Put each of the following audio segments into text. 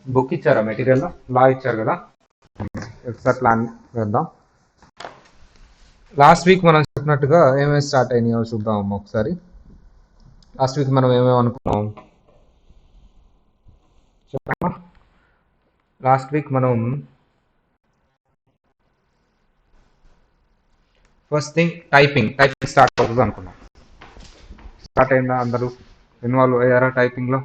Book ఇచ్చారా material? లా ఇచ్చారు కదా. ఒకసారి ప్లాన్ వేద్దాం. లాస్ట్ వీక్ మనం చెప్పినట్టుగా ఏమేమి స్టార్ట్ అయినాయో చూద్దాం అమ్మ ఒకసారి. లాస్ట్ వీక్ మనం ఏమేమి అనుకున్నాం చెప్పమ్మా. లాస్ట్ వీక్ మనం ఫస్ట్ థింగ్ టైపింగ్ స్టార్ట్ అవుతుంది అనుకున్నాం. స్టార్ట్ అయిందా? అందరూ ఇన్వాల్వ్ అయ్యారా టైపింగ్లో?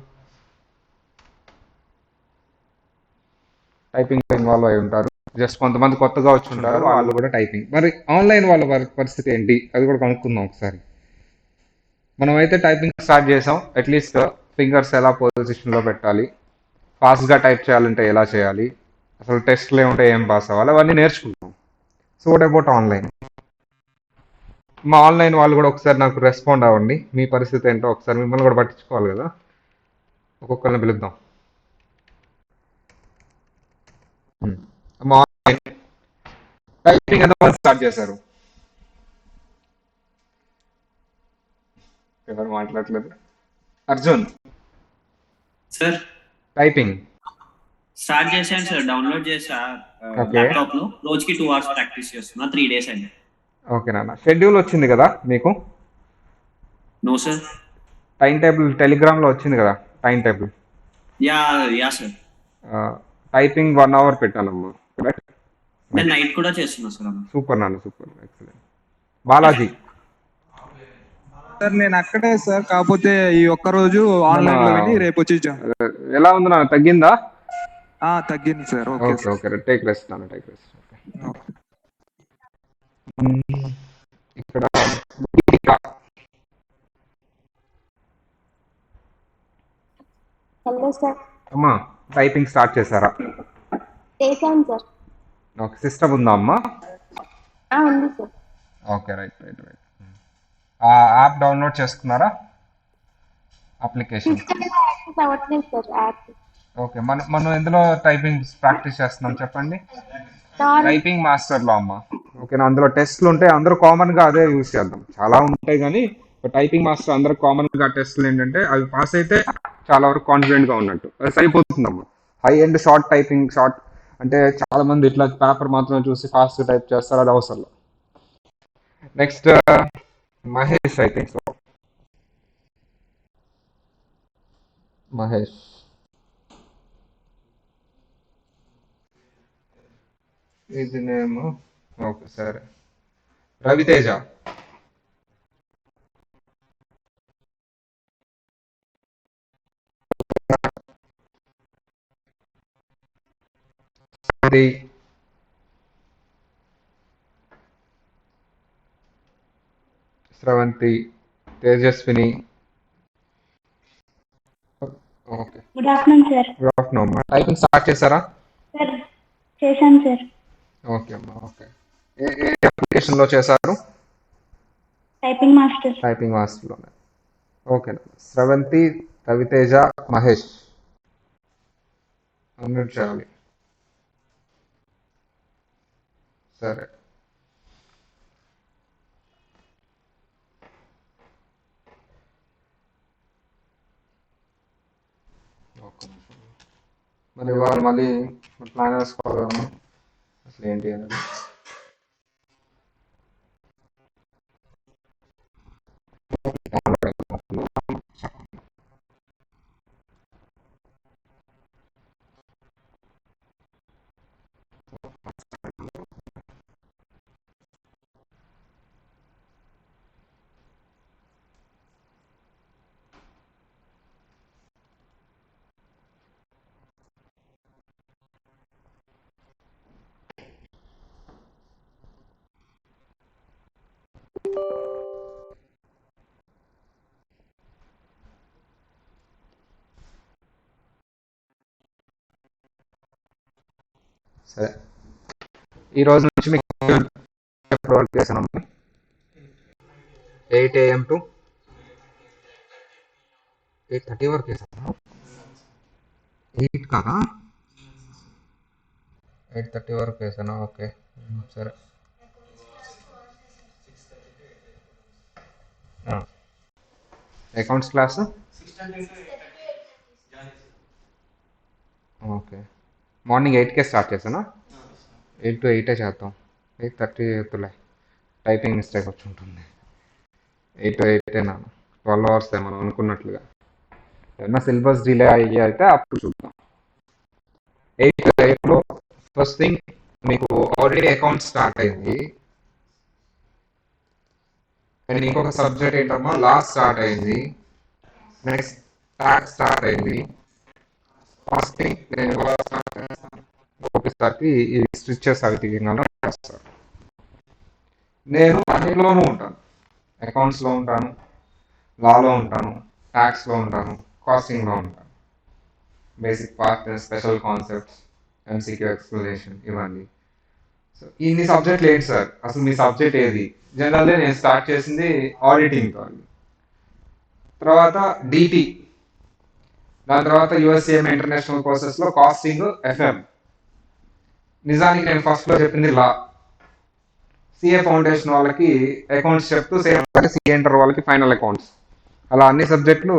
టైపింగ్ ఇన్వాల్వ్ అయి ఉంటారు. జస్ట్ కొంతమంది కొత్తగా వచ్చి ఉంటారు, వాళ్ళు కూడా టైపింగ్. మరి ఆన్లైన్ వాళ్ళ పరిస్థితి ఏంటి, అది కూడా కనుక్కుందాం ఒకసారి. మనమైతే టైపింగ్ స్టార్ట్ చేసాం. అట్లీస్ట్ ఫింగర్స్ ఎలా పొజిషన్లో పెట్టాలి, ఫాస్ట్గా టైప్ చేయాలంటే ఎలా చేయాలి, అసలు టెస్ట్లు ఏముంటే ఏం పాస్ అవ్వాలి, అవన్నీ నేర్చుకుంటాం. So what about online? మా ఆన్లైన్ వాళ్ళు కూడా ఒకసారి నాకు రెస్పాండ్ అవ్వండి. మీ పరిస్థితి ఏంటో ఒకసారి, మిమ్మల్ని కూడా పట్టించుకోవాలి కదా. ఒక్కొక్కరిని పిలుద్దాం. మా ఆన్లైన్ టైపింగ్ ఎంత స్టార్ట్ చేశారు? ఎవరు మాట్లాడలేదు. అర్జున్, సార్ టైపింగ్ స్టార్ట్ చేశాను సార్. డౌన్లోడ్ చేసా ఓకే. ల్యాప్టాప్ లో. రోజుకి 2 hours ప్రాక్టీస్ చేస్తున్నా. 3 days అయింది. ఓకే నాన్న, షెడ్యూల్ వచ్చింది కదా మీకు? No sir. టైం టేబుల్ టెలిగ్రామ్లో వచ్చింది కదా, time table. Yeah yeah sir. Typing 1 hour పెట్టానమ్మా, కరెక్ట్? నేను నైట్ కూడా చేస్తున్నా సార్. సూపర్ నాన్న, సూపర్, ఎక్సలెంట్. బాలాజీ, సార్ నేను అక్కడే సార్, కాకపోతే ఈ ఒక్క రోజు ఆన్లైన్ లో విని రేపు వచ్చి ఎలా ఉంది నాన్న, తగ్గిందా? తగ్గింది sir. Okay okay okay, take rest నాన్న, టేక్ రెస్ట్. ఓకే. ఇక్కడ హలో సార్. అమ్మా, టైపింగ్ స్టార్ట్ చేశారా? చేశాను సార్. ఓకే, సిస్టమ్ ఉందా అమ్మా? ఉంది sir. Okay, right right right. ఆ యాప్ డౌన్లోడ్ చేసుకున్నారా, అప్లికేషన్? సిస్టమ్లో యాక్సెస్ అవ్వట్లేదు సార్ యాప్. ఓకే, మనం ఎందులో టైపింగ్ ప్రాక్టీస్ చేస్తున్నాం చెప్పండి? టైపింగ్ మాస్టర్లో అమ్మ. ఓకేనా, అందులో టెస్ట్లు ఉంటాయి. అందరూ కామన్గా అదే యూజ్ చేద్దాం. చాలా ఉంటాయి కానీ టైపింగ్ మాస్టర్ అందరూ కామన్గా టెస్ట్లు ఏంటంటే అవి పాస్ అయితే చాలా వరకు కాన్ఫిడెంట్గా ఉన్నట్టు, అది సరిపోతుందమ్మా. High and short typing, short అంటే చాలా మంది ఇట్లా పేపర్ మాత్రమే చూసి ఫాస్ట్ టైప్ చేస్తారు, అది అవసరం. Next Mahesh, I think so. Mahesh, ఇది నేమ్. ఓకే సరే. రవితేజ, అది Sravanthi, Tejaswini. Okay, good afternoon sir. Good afternoon అమ్మా. టైపింగ్ స్టార్ట్ చేశారా? సార్ చేశాను సార్. ఓకే అమ్మా, ఓకే. ఏ అప్లికేషన్లో చేశారు? Typing master. టైపింగ్ మాస్టర్లోనే. ఓకే, స్రవంతి, రవితేజ, మహేష్ అన్మ్యూట్ చేయాలి. సరే, మరి వాళ్ళు మళ్ళీ ప్లాన్ వేసుకోవాలి కదమ్మా, అసలు ఏంటి అనేది. సరే, ఈ రోజు నుంచి మీకు ఎప్పుడు వర్క్ చేశాను? 8 AM to 8:30 వరకు చేశాను. 8 కాదా, 8:30 వరకు వేసాను. ఓకే సరే. Accounts class okay. మార్నింగ్ 8కే స్టార్ట్ చేసానా? 8 to 8 చేద్దాం. 8:30 అవుతులే. టైపింగ్ మిస్టేక్ వచ్చి ఉంటుంది. 8 to 8 నా 12 అవర్స్ మనం అనుకున్నట్లుగా. ఏమన్నా సిలబస్ డిలే అయ్యి అయితే అప్పుడు చూద్దాం. 8 to 8లో ఫస్ట్ థింగ్ మీకు ఆల్రెడీ అకౌంట్ స్టార్ట్ అయింది. అండ్ ఇంకొక సబ్జెక్ట్ ఏంటమ్మా లాస్ట్ స్టార్ట్ అయింది. నెక్స్ట్ ట్యాక్స్ స్టార్ట్ అయింది. ఫస్ట్ థింగ్ నేను ఒకేసారికి ఈ స్ట్రిక్చర్స్ అవి తీయగానే చేస్తాను. నేను అన్నింటిలోనూ ఉంటాను. అకౌంట్స్లో ఉంటాను, లాలో ఉంటాను, ట్యాక్స్లో ఉంటాను, కాస్టింగ్లో ఉంటాను. Basic part, special concepts, MCQ explanation ఇవన్నీ. సో ఇన్ని సబ్జెక్టులు ఏంటి సార్? అసలు మీ సబ్జెక్ట్ ఏది? జనరల్గా నేను స్టార్ట్ చేసింది ఆడిటింగ్తో. తర్వాత డిటి, దాని తర్వాత యుఎస్ఏఎం ఇంటర్నేషనల్ కోర్సెస్లో కాస్టింగ్, ఎఫ్ఎం. నిజానికి నేను ఫస్ట్లో చెప్పింది లా. సిఏ ఫౌండేషన్ వాళ్ళకి అకౌంట్స్ చెప్తూ సేమ్ సిఏ ఇంటర్ వాళ్ళకి ఫైనల్ అకౌంట్స్. అలా అన్ని సబ్జెక్టులు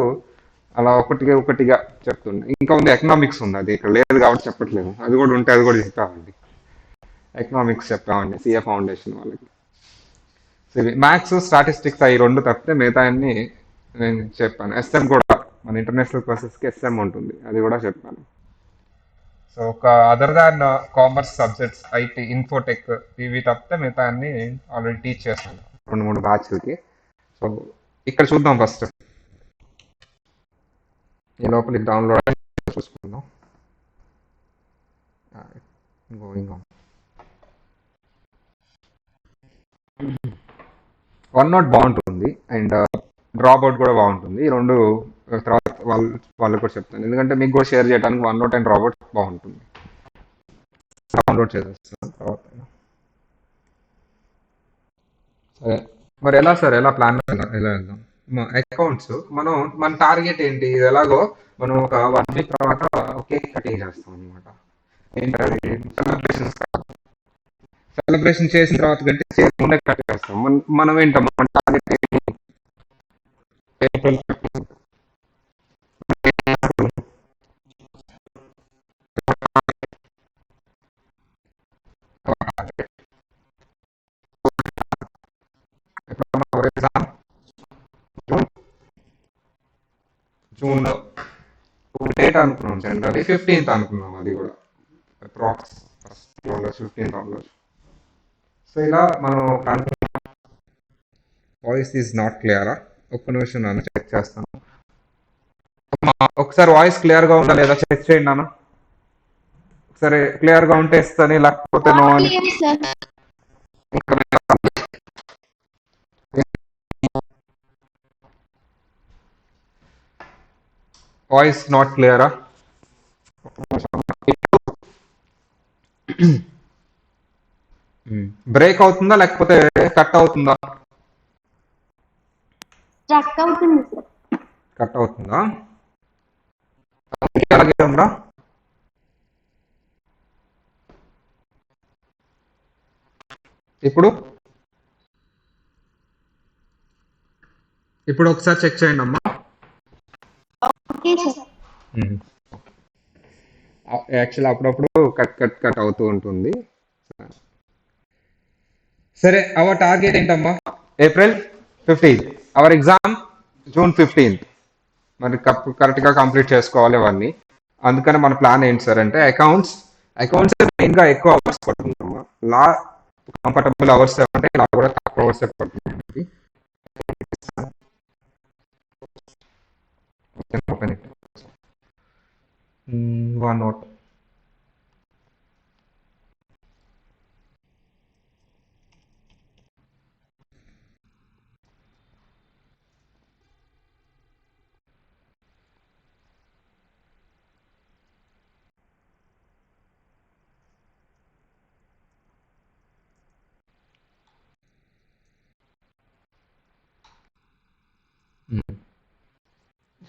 అలా ఒకటిగా చెప్తుండే. ఇంకా ఉంది ఎకనామిక్స్ ఉంది, అది ఇక్కడ లేదు కాబట్టి చెప్పట్లేదు. అది కూడా ఉంటే అది కూడా చెప్తామండి. ఎకనామిక్స్ చెప్తామండి సిఏ ఫౌండేషన్ వాళ్ళకి. మ్యాథ్స్, స్టాటిస్టిక్స్ అవి రెండు తప్పితే మిగతా అన్ని నేను చెప్పాను. ఎస్ఎం కూడా మన ఇంటర్నేషనల్ కోర్సెస్కి ఎస్ఎం ఉంటుంది, అది కూడా చెప్పాను. సో ఒక other than commerce subjects, IT, Infotech ఇవి తప్పితే మిగతా అన్ని ఆల్రెడీ టీచ్ చేస్తాను 2-3 బ్యాచ్లకి. సో ఇక్కడ చూద్దాం ఫస్ట్. ఈ లోపల డౌన్లోడ్ చూసుకుందాం. Going on. OneNote బాగుంటుంది అండ్ డ్రాప్అవుట్ కూడా బాగుంటుంది. ఈ రెండు తర్వాత వాళ్ళకి కూడా చెప్తాను, ఎందుకంటే మీకు కూడా షేర్ చేయడానికి OneNote అండ్ డ్రాప్అవుట్ బాగుంటుంది. డౌన్లోడ్ చేసేస్తాను తర్వాత. సరే మరి ఎలా సార్, ఎలా ప్లాన్ ఎలా వెళ్దాం? అకౌంట్స్ మన టార్గెట్ ఏంటి? ఇది ఎలాగో మనం ఒక 1 వీక్ తర్వాత కేక్ కటింగ్ చేస్తాం అనమాట. ఏంటది? సెలబ్రేషన్ చేసిన తర్వాత కంటే ముందే కట్ చేస్తాం. మనం ఏంటమ్మా మన టార్గెట్ ఏంటి? ఏప్రిల్ 15. జూన్లో డేట్ అనుకున్నాం, జనరల్లీ 15th అనుకున్నాం. అది కూడా అప్రాక్స్ ఫస్ట్ 15th అవ్వచ్చు. సో ఇలా మనం వాయిస్ ఈజ్ నాట్ క్లియరా? ఒక్క నిమిషం నన్ను చెక్ చేస్తాను. ఒకసారి వాయిస్ క్లియర్గా ఉందా లేదా చెక్ చేయండి నాన్న. ఒకసారి క్లియర్గా ఉంటే ఇస్తాను, లేకపోతే నో అని. వాయిస్ నాట్ క్లియరా? బ్రేక్ అవుతుందా లేకపోతే కట్ అవుతుందా? స్ట్రక్ అవుతుంది సార్. కట్ అవుతుందా? అలాగే ఉందా? ఇప్పుడు ఒకసారి చెక్ చేయండి అమ్మా. Okay sir. యాక్చువల్ అప్పుడప్పుడు కట్ అవుతూ ఉంటుంది. సరే, అవర్ టార్గెట్ ఏంటమ్మా? ఏప్రిల్ 15. Our exam June 15. మరి కరెక్ట్గా కంప్లీట్ చేసుకోవాలి అవన్నీ. అందుకని మన ప్లాన్ ఏంటి సార్ అంటే అకౌంట్స్ మెయిన్గా ఎక్కువ అవర్స్ పడుతుందమ్మా. లా కంఫర్టబుల్ అవర్స్ అంటే లా కూడా తక్కువ అవర్స్ పడుతుంది. OneNote.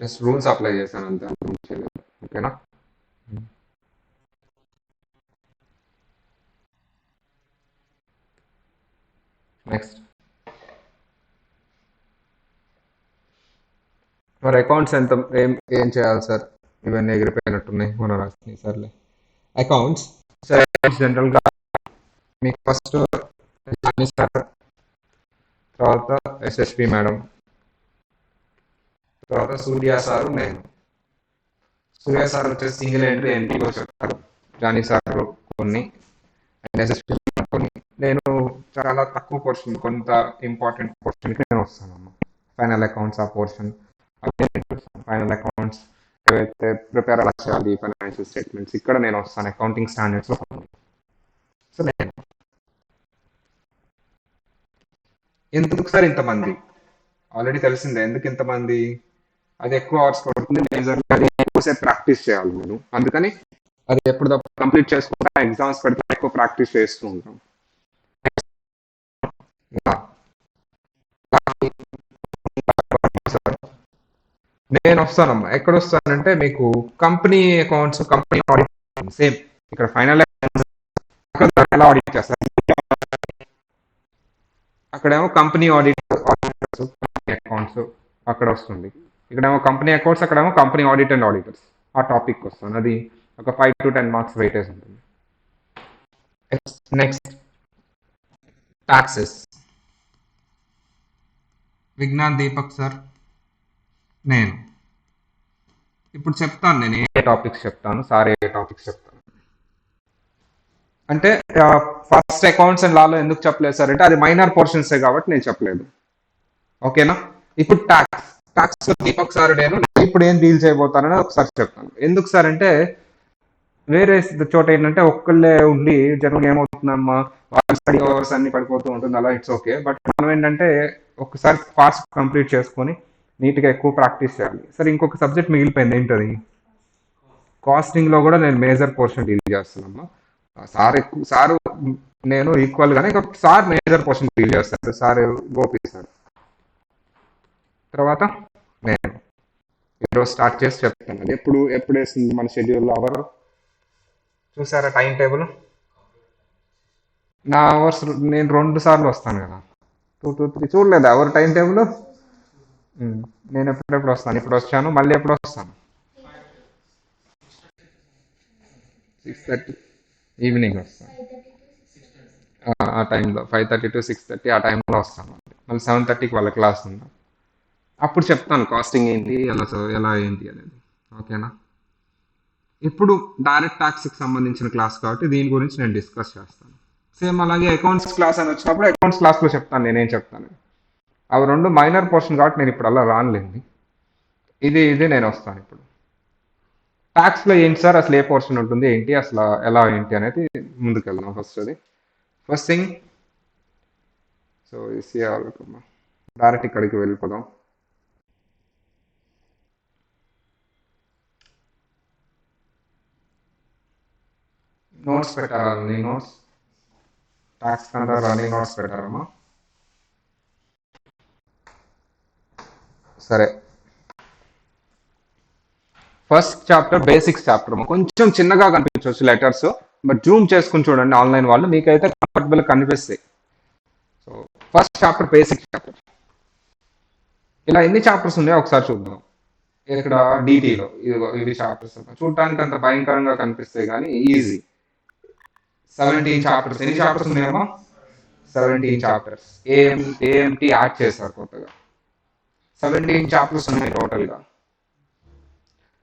జస్ట్ రూల్స్ అప్లై చేశాను అంతే, ఓకేనా? నెక్స్ట్ మరి అకౌంట్స్ ఏం చేయాలి సార్? ఇవన్నీ ఎగిరిపోయినట్టున్నాయి మన రాసిన సర్లే. అకౌంట్స్. సరే, జనరల్గా మీకు ఫస్ట్ జానీ సార్, తర్వాత ఎస్ఎస్పి మేడం, తర్వాత సూర్య సార్, నేను. సూర్య సార్ వచ్చేసి సింగిల్ ఎంట్రీ ఎన్టీలో చెప్తారు, జానీ సార్ కొన్ని, అండ్ ఎస్ఎస్పి కొన్ని. నేను చాలా తక్కువ పోర్షన్, కొంత ఇంపార్టెంట్ పోర్షన్కి నేను వస్తానమ్మా. ఫైనల్ అకౌంట్స్ ఆ పోర్షన్, ఫైనల్ అకౌంట్స్ ఏవైతే ప్రిపేర్ అలా చేయాలి, ఫైనాన్షియల్ స్టేట్మెంట్స్ ఇక్కడ నేను వస్తాను అకౌంటింగ్ స్టాండర్డ్స్లో. సో నేను ఎందుకు సార్ ఇంతమంది? ఆల్రెడీ తెలిసిందే ఎందుకు ఇంతమంది. అది ఎక్కువ అవర్స్ పడుతుంది, మేజర్ అది ఎక్కువసేపు ప్రాక్టీస్ చేయాలి నేను. అందుకని అది ఎప్పుడు కంప్లీట్ చేసుకుంటా, ఎగ్జామ్స్ పెడితే ఎక్కువ ప్రాక్టీస్ చేస్తూ ఉంటాం. నేను వస్తానమ్మా. ఎక్కడ వస్తానంటే మీకు company accounts, company audit same ఇక్కడ ఫైనల్ ఎలా ఆడిట్ చేస్తారు, అక్కడేమో కంపెనీ ఆడిటర్స్ అకౌంట్స్ అక్కడ వస్తుంది. ఇక్కడేమో కంపెనీ అకౌంట్స్, అక్కడేమో కంపెనీ ఆడిట్ అండ్ ఆడిటర్స్. ఆ టాపిక్ వస్తుంది. అది ఒక 5 to 10 మార్క్స్ వెయిటేజ్ ఉంటుంది. Next taxes. Vignan Deepak sir, నేను. ఇప్పుడు చెప్తాను నేను ఏ టాపిక్స్ చెప్తాను, సార్ ఏ టాపిక్స్ చెప్తాను. అంటే ఫస్ట్ అకౌంట్స్ అండ్ లాలో ఎందుకు చెప్పలేదు సార్ అంటే అది మైనర్ పోర్షన్సే కాబట్టి నేను చెప్పలేదు. ఓకేనా. ఇప్పుడు ట్యాక్స్ దీపక్ సార్ నేను ఇప్పుడు ఏం డీల్ చేయబోతానని ఒకసారి చెప్తాను. ఎందుకు సార్ అంటే వేరే చోట ఏంటంటే ఒక్కళ్ళే ఉండి జనరల్గా ఏమవుతుందమ్మా, వాళ్ళ స్టడీ అవర్స్ అన్ని పడిపోతూ ఉంటుంది, అలా ఇట్స్ ఓకే. బట్ మనం ఏంటంటే ఒకసారి ఫాస్ట్ కంప్లీట్ చేసుకొని నీట్గా ఎక్కువ ప్రాక్టీస్ చేయాలి. సరే, ఇంకొక సబ్జెక్ట్ మిగిలిపోయింది, ఏంటది? కాస్టింగ్లో కూడా నేను మేజర్ పోర్షన్ డీల్ చేస్తున్నామ్మా. సారు నేను ఈక్వల్ గానే, సార్ మేజర్ పోర్షన్ డీల్ చేస్తారు, సార్ గోపి సార్. తర్వాత నేను ఈరోజు స్టార్ట్ చేసి చెప్తాను. అది ఎప్పుడు వేస్తుంది మన షెడ్యూల్లో అవర్ చూసారా, టైం టేబుల్. నా అవర్స్ నేను 2 సార్లు వస్తాను కదా, 2 to 3 చూడలేదు అవర్ టైం టేబుల్. నేను ఎప్పుడెప్పుడు వస్తాను, ఇప్పుడు వచ్చాను, మళ్ళీ ఎప్పుడు వస్తాను? 6:30 ఈవినింగ్ వస్తాను. ఆ టైంలో 5:30 to 6:30 ఆ టైంలో వస్తాను. మళ్ళీ 7:30కి వాళ్ళ క్లాస్ ఉంది, అప్పుడు చెప్తాను కాస్టింగ్ ఏంటి, ఎలా ఏంటి అనేది. ఓకేనా. ఇప్పుడు డైరెక్ట్ ట్యాక్స్కి సంబంధించిన క్లాస్ కాబట్టి దీని గురించి నేను డిస్కస్ చేస్తాను. సేమ్ అలాగే అకౌంట్స్ క్లాస్ అని వచ్చినప్పుడు అకౌంట్స్ క్లాస్లో చెప్తాను నేనేం చెప్తాను. అవి 2 మైనర్ పోర్షన్ కాబట్టి నేను ఇప్పుడు అలా రానులేండి. ఇది నేను వస్తాను ఇప్పుడు. ట్యాక్స్లో ఏంటి సార్, అసలు ఏ పోర్షన్ ఉంటుంది ఏంటి, అసలు ఎలా ఏంటి అనేది ముందుకు వెళ్దాం. ఫస్ట్ థింగ్ సో డైరెక్ట్ ఇక్కడికి వెళ్ళిపోదాం. నోట్స్ పెట్టారా? రన్నింగ్ నోట్స్, ట్యాక్స్ కంటే రన్నింగ్ నోట్స్ పెట్టారమ్మా. సరే, ఫస్ట్ చాప్టర్ బేసిక్స్ చాప్టర్. కొంచెం చిన్నగా కనిపించవచ్చు లెటర్స్, బట్ జూమ్ చేసుకుని చూడండి ఆన్లైన్ వాళ్ళు, మీకైతే కంఫర్టబుల్ కనిపిస్తాయి. So first chapter basic chapter. ఇలా ఎన్ని చాప్టర్స్ ఉన్నాయో ఒకసారి చూద్దాం. ఇక్కడ డిటీలో ఇవి చాప్టర్స్ చూడటానికి అంత భయంకరంగా కనిపిస్తాయి కానీ ఈజీ. 17 చాప్టర్స్. ఎన్ని చాప్టర్స్ ఉన్నాయమ్మా? 17 చాప్టర్స్. ఏఎంటి యాడ్ చేశారు కొత్తగా. 17 చాప్టర్స్ ఉన్నాయి టోటల్గా.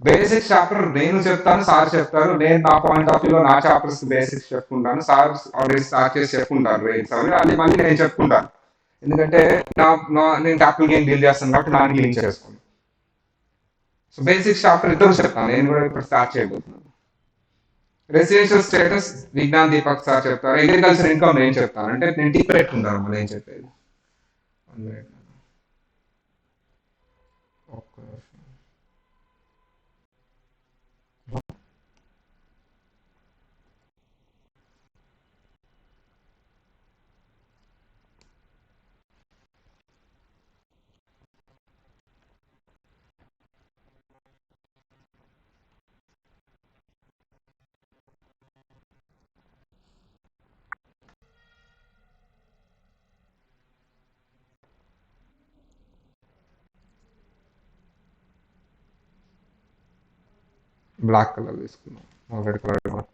బేసిక్స్ చాప్టర్ నేను చెప్తాను, సార్ చెప్తారు. నేను నా పాయింట్ ఆఫ్ వ్యూలో నా చాప్టర్స్ బేసిక్స్ చెప్పుకుంటాను, సార్ ఆల్రెడీ స్టార్ట్ చేసి చెప్పుకుంటారు అది మళ్ళీ నేను చెప్పుకుంటాను. ఎందుకంటే నేను క్యాపిటల్ గెయిన్ డీల్ చేస్తాను కాబట్టి నా లింక్ చేసుకోండి. సో బేసిక్స్ చాప్టర్ ఇద్దరు చెప్తాను, నేను కూడా ఇప్పుడు స్టార్ట్ చేయబోతున్నాను. Residential status Vignan Deepak sir చెప్తారు. అగ్రికల్చర్ ఇన్కమ్ నేను చెప్తాను. అంటే నేను డీప్ పెట్టుకుంటాను అమ్మా నేను చెప్పేది. బ్లాక్ కలర్ తీసుకున్నాం, red colour.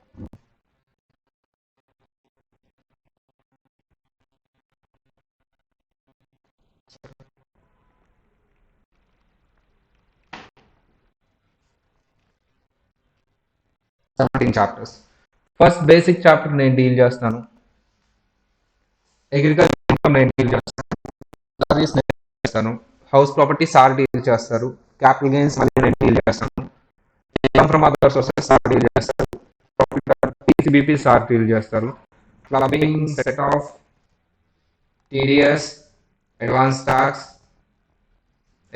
Chapters. First basic chapter నేను డీల్ చేస్తాను, అగ్రికల్చర్ ఇన్కమ్ నేను డీల్ చేస్తాను, సర్వీస్ నేను చేస్తాను, హౌస్ ప్రాపర్టీ సార్ డీల్ చేస్తారు, క్యాపిటల్ గెయిన్స్ మళ్ళీ నేను డీల్ చేస్తాను, income from other sources sir deal చేస్తారు, టీసీబీపీ సార్ డీల్ చేస్తారు, clubbing, set off, TDS, advance tax,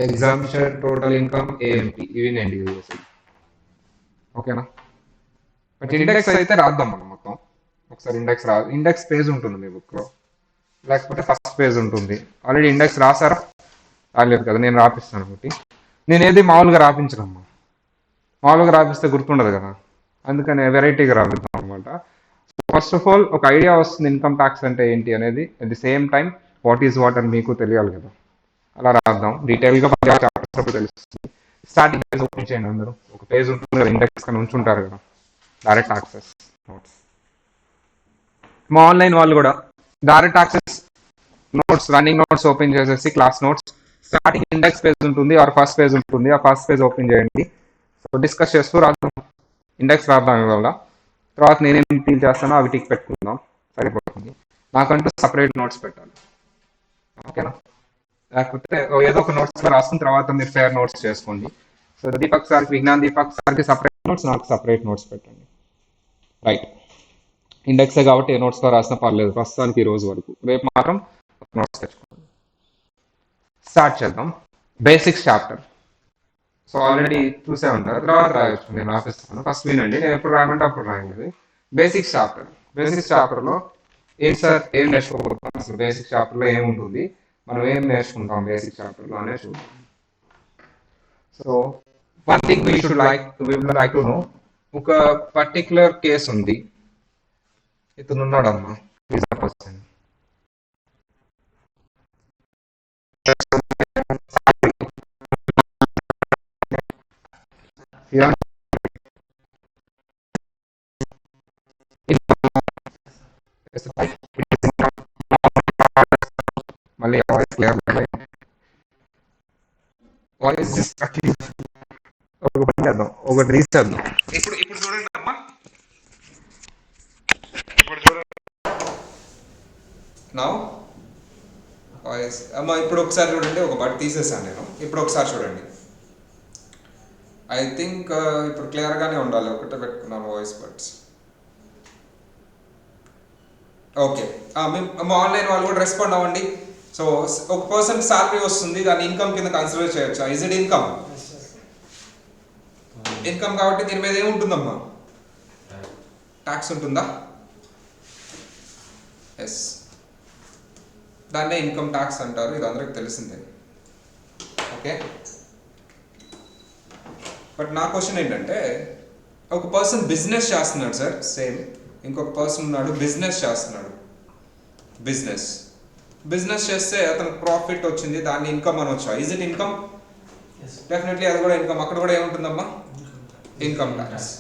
exemption, total income, amp, ఇవి నేను డీల్ చేస్తాను. ఓకేనా? బట్ ఇండెక్స్ అయితే రాద్దాం మనం మొత్తం ఒకసారి. ఇండెక్స్ పేజ్ ఉంటుంది మీ బుక్లో, లేకపోతే ఫస్ట్ పేజ్ ఉంటుంది. ఆల్రెడీ ఇండెక్స్ రాసారా? రాలేదు కదా, నేను రాపిస్తాను ఒకటి. నేను ఏది మామూలుగా రాపించనమ్మా, మామూలుగా రాపిస్తే గుర్తుండదు కదా, అందుకని వెరైటీగా రాపిద్దాం అనమాట. ఫస్ట్ ఆఫ్ ఆల్ ఒక ఐడియా వస్తుంది ఇన్కమ్ ట్యాక్స్ అంటే ఏంటి అనేది. At the same time what is what అని మీకు తెలియాలి కదా, అలా రాద్దాం. డీటెయిల్గా తెలుస్తుంది. స్టార్టింగ్ పేజ్ ఓపెన్ చేయండి అందరూ. ఒక పేజ్ ఉంటుంది కదా, ఇండెక్స్ కానీ ఉంచుంటారు కదా, డైరెక్ట్ యాక్సెస్ నోట్స్. మా ఆన్లైన్ వాళ్ళు కూడా direct access notes, running notes open చేసేసి class notes, starting index page ఉంటుంది ఆర్ ఫస్ట్ పేజ్ ఉంటుంది, ఆ ఫస్ట్ పేజ్ ఓపెన్ చేయండి. సో డిస్కస్ చేస్తూ రాద్దాం, ఇండెక్స్ రాద్దాం ఇవాళ. తర్వాత నేనేం డీల్ చేస్తానో అవి టిక్ పెట్టుకుందాం, సరిపోతుంది. నాకంటూ సపరేట్ నోట్స్ పెట్టాలి, ఓకేనా? లేకపోతే ఏదో ఒక నోట్స్ రాసుకున్న తర్వాత మీరు ఫేర్ నోట్స్ చేసుకోండి. సో దీపక్ సార్కి, విజ్ఞాన్ దీపక్ సార్కి సపరేట్ నోట్స్, నాకు సపరేట్ నోట్స్ పెట్టండి. రైట్, ఇండెక్సే కాబట్టి ఏ నోట్స్తో రాసినా పర్లేదు ప్రస్తుతానికి ఈ రోజు వరకు. రేపు మాత్రం నోట్స్ తెచ్చుకోండి. స్టార్ట్ చేద్దాం. Basics chapter. సో ఆల్రెడీ చూసే ఉంటారు, తర్వాత రాయొచ్చు, నేను రాపిస్తాను. ఫస్ట్ వినండి, నేను ఎప్పుడు రాయమంటే అప్పుడు రాయండి. Basics chapter. బేసిక్స్ చాప్టర్లో ఏంటి సార్, ఏం నేర్చుకోబోతున్నాం, అసలు బేసిక్ చాప్టర్లో ఏముంటుంది, మనం ఏం నేర్చుకుంటాం బేసిక్ చాప్టర్లో అనేది చూద్దాం. So one thing we should like to know, ఒక పర్టిక్యులర్ కేసు ఉంది. ఇతను ఉన్నాడమ్మా, పర్సన్ మళ్ళీ వాయిస్ క్లియర్, వాయిస్ ఒక పని చేద్దాం, ఒకటి రీచేద్దాం. ఇప్పుడు చూడండి అమ్మా, ఇప్పుడు చూడండి నా వాయిస్ అమ్మా. ఇప్పుడు ఒకసారి చూడండి, ఒక బట్ తీసేసాను నేను. ఇప్పుడు ఒకసారి చూడండి. ఐ థింక్ ఇప్పుడు క్లియర్గానే ఉండాలి, ఒకటే పెట్టుకున్నాను వాయిస్ బట్స్. ఓకే, మా ఆన్లైన్ వాళ్ళు కూడా రెస్పాండ్ అవ్వండి. సో ఒక పర్సన్ సాలరీ వస్తుంది, దాన్ని ఇన్కమ్ కింద కన్సిడర్ చేయొచ్చా? Is it income? ఇన్కమ్ కాబట్టి దీని మీద ఏముంటుందమ్మా, ట్యాక్స్ ఉంటుందా? ఎస్, దాన్నే ఇన్కమ్ ట్యాక్స్ అంటారు, ఇది అందరికి తెలిసిందే. ఓకే, బట్ నా క్వశ్చన్ ఏంటంటే, ఒక పర్సన్ బిజినెస్ చేస్తున్నాడు సార్, సేమ్. ఇంకొక పర్సన్ ఉన్నాడు బిజినెస్ చేస్తున్నాడు. బిజినెస్ చేస్తే అతనికి ప్రాఫిట్ వచ్చింది, దాన్ని ఇన్కమ్ అనొచ్చా? Is it income? డెఫినెట్లీ అది కూడా ఇన్కమ్. అక్కడ కూడా ఏముంటుందమ్మా, ఇన్కమ్ ట్యాక్స్.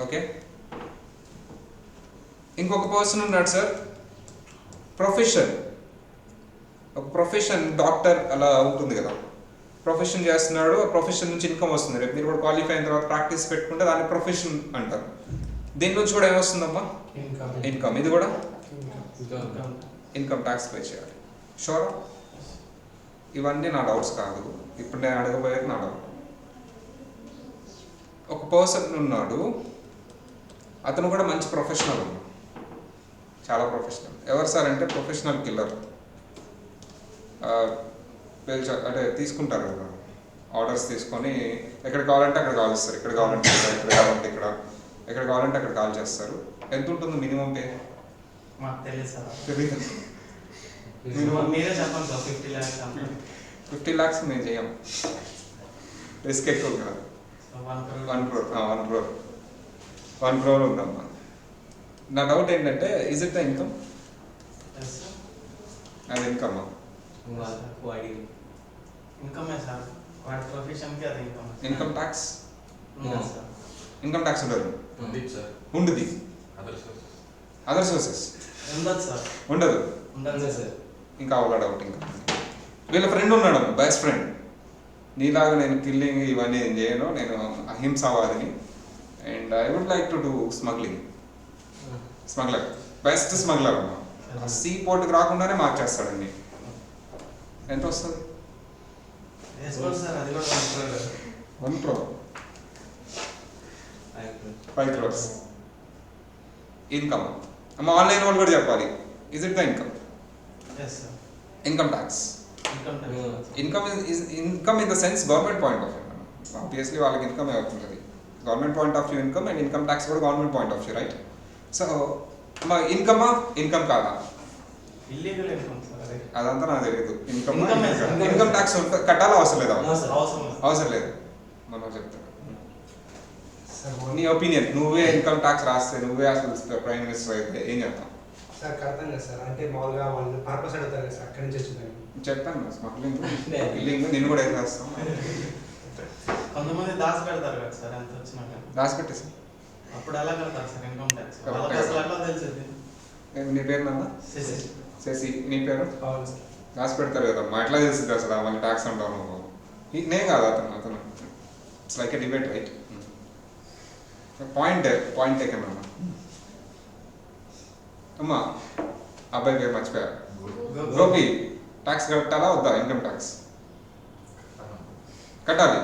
ఓకే, ఇంకొక పర్సన్ ఉన్నాడు సార్, ప్రొఫెషన్. ఒక ప్రొఫెషన్, డాక్టర్ అలా ఉంటుంది కదా, ప్రొఫెషన్ చేస్తున్నాడు, ఆ ప్రొఫెషన్ నుంచి ఇన్కమ్ వస్తుంది. రేపు మీరు కూడా క్వాలిఫై అయిన తర్వాత ప్రాక్టీస్ పెట్టుకుంటే దాన్ని ప్రొఫెషన్ అంటారు. దీని నుంచి కూడా ఏమొస్తుందమ్మా, ఇన్కమ్. ఇది కూడా ఇన్కమ్ ట్యాక్స్ పే చేయాలి. షూరా? ఇవన్నీ నా డౌట్స్ కాదు, ఇప్పుడు నేను అడగబోయేది నా డౌట్. ఒక పర్సన్ ఉన్నాడు, అతను కూడా మంచి ప్రొఫెషనల్ ఉన్నాడు, చాలా ప్రొఫెషనల్. ఎవరు సార్ అంటే ప్రొఫెషనల్ కిల్లర్. అంటే తీసుకుంటారు కదా ఆర్డర్స్, తీసుకొని ఎక్కడ కావాలంటే అక్కడ కాల్ చేస్తారు, ఇక్కడ కావాలంటే ఇక్కడ, ఇక్కడ కావాలంటే ఇక్కడ, ఎక్కడ కావాలంటే అక్కడ కాల్ చేస్తారు. ఎంత ఉంటుంది మినిమం పే? మాకు తెలియదు సార్. తెలియదు. మీరే చెప్పండి సార్. 50 lakhs. 50 lakhs మేము చేయం, రిస్క్ ఎక్కువ కదా. 1 crore ఉందమ్మా. నా డౌట్ ఏంటంటే, ఇజ్ ఇట్ ద ఇన్కమ్? అది ఇన్కమ్? ఇన్కమే సార్, వాడి ప్రొఫెషన్కి అది ఇన్కమ్. ఇన్కమ్ ట్యాక్స్ ఉండదు సార్. ఇన్కమ్ ట్యాక్స్ ఉండదు. ఉంది సార్. ఉంటుంది. అదర్ సోర్సెస్ ఉండదు సార్. ఉండదు. ఉండదు సార్. ఇంకా అవ్వలా డౌట్. ఇంకా వీళ్ళ ఫ్రెండ్ ఉన్నాడు, బెస్ట్ ఫ్రెండ్. నీలాగా నేను కిల్లింగ్ ఇవన్నీ ఏం చేయను, నేను అహింసవాదిని, and I would like to do smuggling. Smuggler, best smuggler అమ్మా. సీ పోర్ట్కి రాకుండానే మార్చేస్తాడండి. ఎంత వస్తుంది? వేసుకోండి సార్, అది కూడా 1 crore, 5 crores ఇన్కమ్. అమ్మ ఆన్లైన్ వాళ్ళు కూడా చెప్పాలి. Is it the income? Yes sir. Income tax. Income in the sense government point of view. Obviously వాళ్ళకి ఇన్కమ్ అవుతుంది. Government point of view income, and income tax కూడా government point of view, right? So ఇన్కమా income కాదా? Illegal income sir అది. అదంతా నాకు తెలియదు. Income Income ఏ sir. ఇన్కమ్ ట్యాక్స్ కట్టాలా అవసరం లేదా? అవసరం లేదు. అవసరం లేదు. మనం చెప్తాను నీ ఒపీనియన్. నువ్వే ఇన్కమ్ ట్యాక్స్ రాస్తే, నువ్వే అసలు ప్రైమ్ మినిస్టర్ అయితే ఏం చెప్తాం? సార్ కడతాం కదా సార్, అంటే మామూలుగా వాళ్ళు పర్పస్ అడుగుతారు కదా సార్, అక్కడి నుంచి వచ్చిందని చెప్తాను. స్మగ్లింగ్, బిల్లింగ్ నిన్ను కూడా ఏం చేస్తాం? కొంతమంది దాచి పెడతారు కదా సార్, ఎంత వచ్చినాక దాచిపెట్టేసి. అప్పుడు ఎలా కడతారు సార్ ఇన్కమ్ ట్యాక్స్? Correct. వాళ్ళకి అసలు ఎట్లా తెలిసింది? నీ పేరు నాన్న? శశి. శశి. నీ పేరు? అవును సార్. రాసి పెడతారు కదమ్మా, ఎట్లా తెలుస్తుంది అసలు మళ్ళీ ట్యాక్స్ అంటావు నువ్వు? నేను కాదు, అతను it's like a debate, right? Point taken అమ్మా. అమ్మా అబ్బాయి పేరు మర్చిపోయా. గోపి, ట్యాక్స్ కట్టాలా వద్దా? ఇన్కమ్ ట్యాక్స్ కట్టాలి.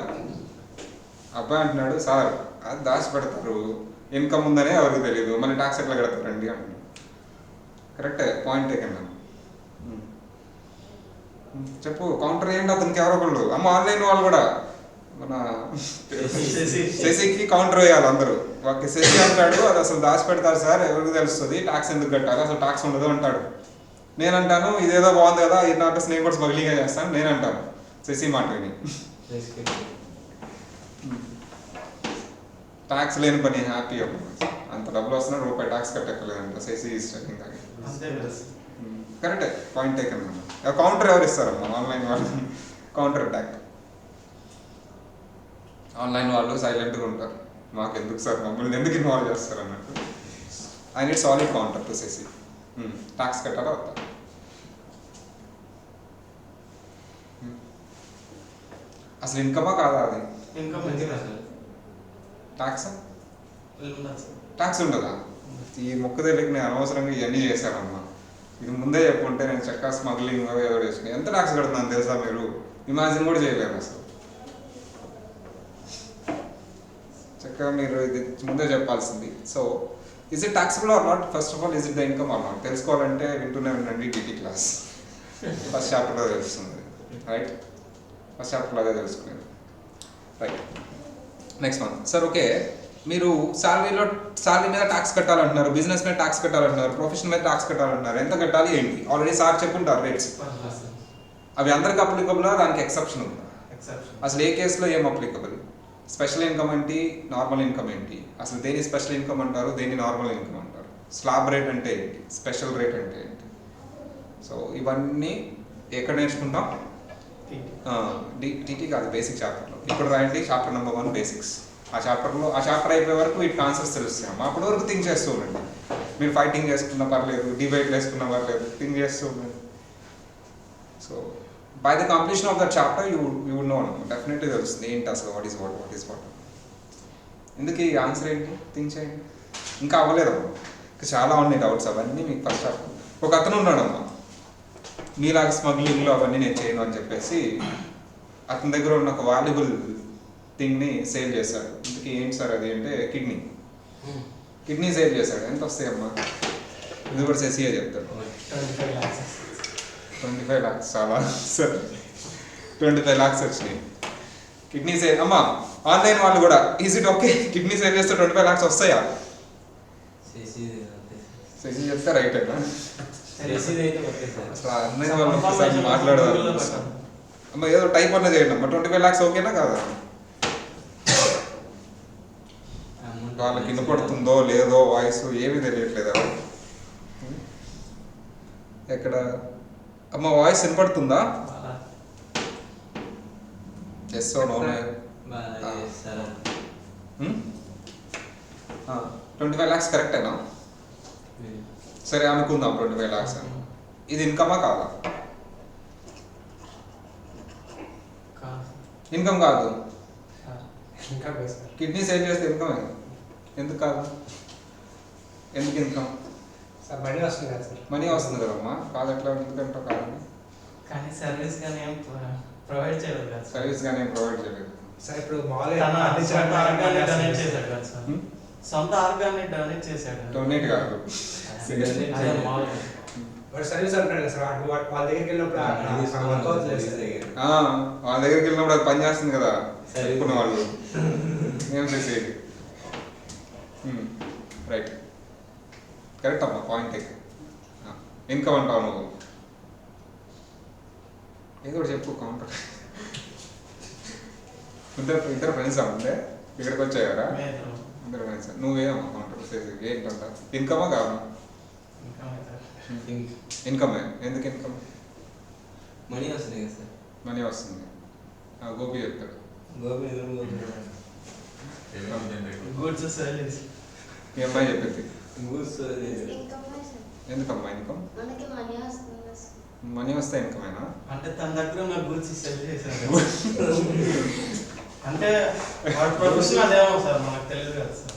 అబ్బాయి అంటున్నాడు, సార్ అది దాచి పెడతారు, ఇన్కమ్ ఉందనే ఎవరికి తెలియదు, మళ్ళీ ట్యాక్స్ ఎట్లా కడతారండి అంటున్నాడు. కరెక్టే, పాయింట్ టేకన్ అన్న. చెప్పు, కౌంటర్ ఏంటి అతనికి? ఎవరో ఒకళ్ళు. అమ్మ ఆన్లైన్ వాళ్ళు కూడా మన శశికి కౌంటర్ వేయాలి అందరూ. వాకి శశి అంటాడు, అది అసలు దాచి పెడతారు సార్, ఎవరికి తెలుస్తుంది, ట్యాక్స్ ఎందుకు కట్టాలి, అసలు ట్యాక్స్ ఉండదు అంటాడు. నేను అంటాను, ఇదేదో బాగుంది కదా, ఈ నాట్ నేను కూడా స్మగ్లింగ్ చేస్తాను నేను అంటాను. శశి మాట విని ట్యాక్స్ లేని పని హ్యాపీ. అంత డబ్బులు వస్తున్నా రూపాయి ట్యాక్స్ కట్టక్కర్లేదంట. శశి ఇష్టం దానికి. అంతే కదా సార్. కరెక్టే, పాయింట్ టేకన్ అన్న. కౌంటర్ ఎవరు ఇస్తారమ్మా? ఆన్లైన్ వాళ్ళు కౌంటర్ అటాక్. ఆన్లైన్ వాళ్ళు సైలెంట్గా ఉంటారు, మాకు ఎందుకు సార్, మమ్మల్ని ఎందుకు ఇన్వాల్వ్ చేస్తారు అన్నట్టు. I need solid counter to సేసి. ట్యాక్స్ కట్టాలా వద్దా? అసలు ఇన్కమా కాదా అది? ఇన్కమ్ ఎంత సార్? ట్యాక్స్ ఉండదు సార్. ట్యాక్స్ ఉండదా? ఈ మొక్క దగ్గరికి నేను అనవసరంగా ఇవన్నీ చేశానమ్మా. ఇది ముందే చెప్పుంటే నేను చక్కగా స్మగ్లింగ్ ఏదో చేసుకుని ఎంత ట్యాక్స్ కడుతున్నాను తెలుసా మీరు? ఇమాజిన్ కూడా చేయలేరు అసలు. చక్కగా మీరు ఇది ముందే చెప్పాల్సింది. So is it taxable or not? First of all is it the income or not? తెలుసుకోవాలంటే వింటూనే ఉండండి డిటి క్లాస్. ఫస్ట్ చాప్టర్లో తెలుస్తుంది, రైట్? ఫస్ట్ చాప్టర్లో అదే తెలుసుకునేది, right? Next one sir. Okay, మీరు శాలరీ మీద ట్యాక్స్ కట్టాలంటున్నారు, బిజినెస్ మీద ట్యాక్స్ కట్టాలంటున్నారు, ప్రొఫెషన్ మీద ట్యాక్స్ కట్టాలంటున్నారు. ఎంత కట్టాలి ఏంటి? ఆల్రెడీ సార్ చెప్పుంటారు రేట్స్. అవి అందరికి అప్లికబుల్, దానికి ఎక్సెప్షన్ ఉందా? అసలు ఏ కేసులో ఏం అప్లికబుల్? స్పెషల్ ఇన్కమ్ ఏంటి, నార్మల్ ఇన్కమ్ ఏంటి? అసలు దేని స్పెషల్ ఇన్కమ్ అంటారు, దేని నార్మల్ ఇన్కమ్ అంటారు? స్లాబ్ రేట్ అంటే ఏంటి, స్పెషల్ రేట్ అంటే ఏంటి? సో ఇవన్నీ ఎక్కడ నేర్చుకుంటాం? టీటీ కాదు, బేసిక్ చాప్టర్లో. ఇప్పుడు రాయండి చాప్టర్ నెంబర్ 1 బేసిక్స్. ఆ చాప్టర్ అయిపోయే వరకు వీటికి ఆన్సర్స్ తెలుస్తాయి. అప్పటి వరకు థింక్ చేస్తూ ఉండండి. మీరు ఫైటింగ్ చేసుకున్నా పర్లేదు, డిబేట్లు వేసుకున్నా పర్లేదు, థింక్ చేస్తూ ఉండండి. So by the completion of that chapter you would know, definitely తెలుస్తుంది ఏంటి అసలు వాట్ ఈస్ వాట్. ఎందుకు ఈ ఆన్సర్ ఏంటి? థింక్ చేయండి. ఇంకా అవ్వలేదు, ఇంకా చాలా ఉన్నాయి డౌట్స్. అవన్నీ మీకు ఫస్ట్ ఒక అతను ఉన్నాడమ్మా, మీలాగా స్మగ్లింగ్లో అవన్నీ నేను చేయను అని చెప్పేసి అతని దగ్గర ఉన్న ఒక వాల్యుబుల్ థింగ్ని సేల్ చేశాడు. ఇందుకు ఏంటి సార్ అది అంటే కిడ్నీ సేల్ చేశాడు. ఎంత వస్తాయమ్మా? ఇది కూడా సెసియే చెప్తాడు. 25 lakhs చాలా సార్. 25 lakhs వచ్చినాయి కిడ్నీ సేల్. అమ్మా ఆన్లైన్ వాళ్ళు కూడా is it okay? Kidney sale చేస్తే 25 lakhs వస్తాయా? సెసి చెప్తే రైట్ అయినా అసలు ఆన్లైన్ వాళ్ళు ఒకసారి మాట్లాడదాం. అమ్మ ఏదో టైప్ అన్న చేయండి అమ్మా. 25 lakhs ఓకేనా కాదా? వాళ్ళకి వినపడుతుందో లేదో వాయిస్ ఏమీ తెలియట్లేదు. ఎక్కడ అమ్మ వాయిస్ వినపడుతుందా? 25 lakhs కరెక్టేనా? సరే అనుకుందాం 25 lakhs అని. ఇది ఇన్కమా కాదా? ఇన్కమ్ కాదు. ఇంకా బెస్ట్ సార్. కిడ్నీ సేల్ చేస్తే ఇన్కమ్ ఎందుకు కాదు? ఎందుకు ఇన్కమ్? సార్ మనీ వస్తుంది కదా సార్. మనీ వస్తుంది కదమ్మా, కాదు ఎట్లా ఎందుకంటే కాదు. కానీ సర్వీస్ కానీ ఏం ప్రొవైడ్ చేయలేదు కదా సార్. సర్వీస్ కానీ ఏం ప్రొవైడ్ చేయలేదు. సార్ ఇప్పుడు తన మామూలుగా సొంత ఆర్గాన్ని డొనేట్ చేశాడు కదా సార్. సొంత ఆర్గాన్ని డొనేట్ చేశాడు. డొనేట్ కాదు. అదే మామూలుగా. వాడు సర్వీస్ అంటాడు కదా సార్. వాళ్ళ దగ్గరికి వెళ్ళినప్పుడు వర్క్ అవుతుంది సార్. వాళ్ళ దగ్గరికి వెళ్ళినప్పుడు అది పని చేస్తుంది కదా చెప్పుకున్న వాళ్ళు. ఏం చేసేది? రైట్, కరెక్ట్ అమ్మా, పాయింట్. ఇన్కమ్ అంటావు నువ్వు, ఏదో ఒకటి చెప్పు. కౌంటర్ ఇద్దరు ఫ్రెండ్స్ అంటే ఇక్కడికి వచ్చాయరా? ఇద్దరు ఫ్రెండ్స్. నువ్వేమమ్మా కౌంటర్ చేసేది ఏంటంట? ఇన్కమా కాదు? ఇన్కమే. ఎందుకు ఇన్కమ్? మనీ వస్తుంది కదా సార్. మనీ వస్తుంది. గోపి చెప్తాడు. Goods service. మీ అమ్మాయి చెప్పింది. Income sir. ఎందుకమ్మా ఇన్కమ్? మనకి మనీ వస్తుంది సార్. మనీ వస్తే ఇన్కమేనా? అంటే తన దగ్గర ఉన్న గూడ్స్ సెల్ చేశాడు. అంటే వాడి ప్రొఫెషన్ అదేమో సార్, మనకు తెలియదు కదా సార్.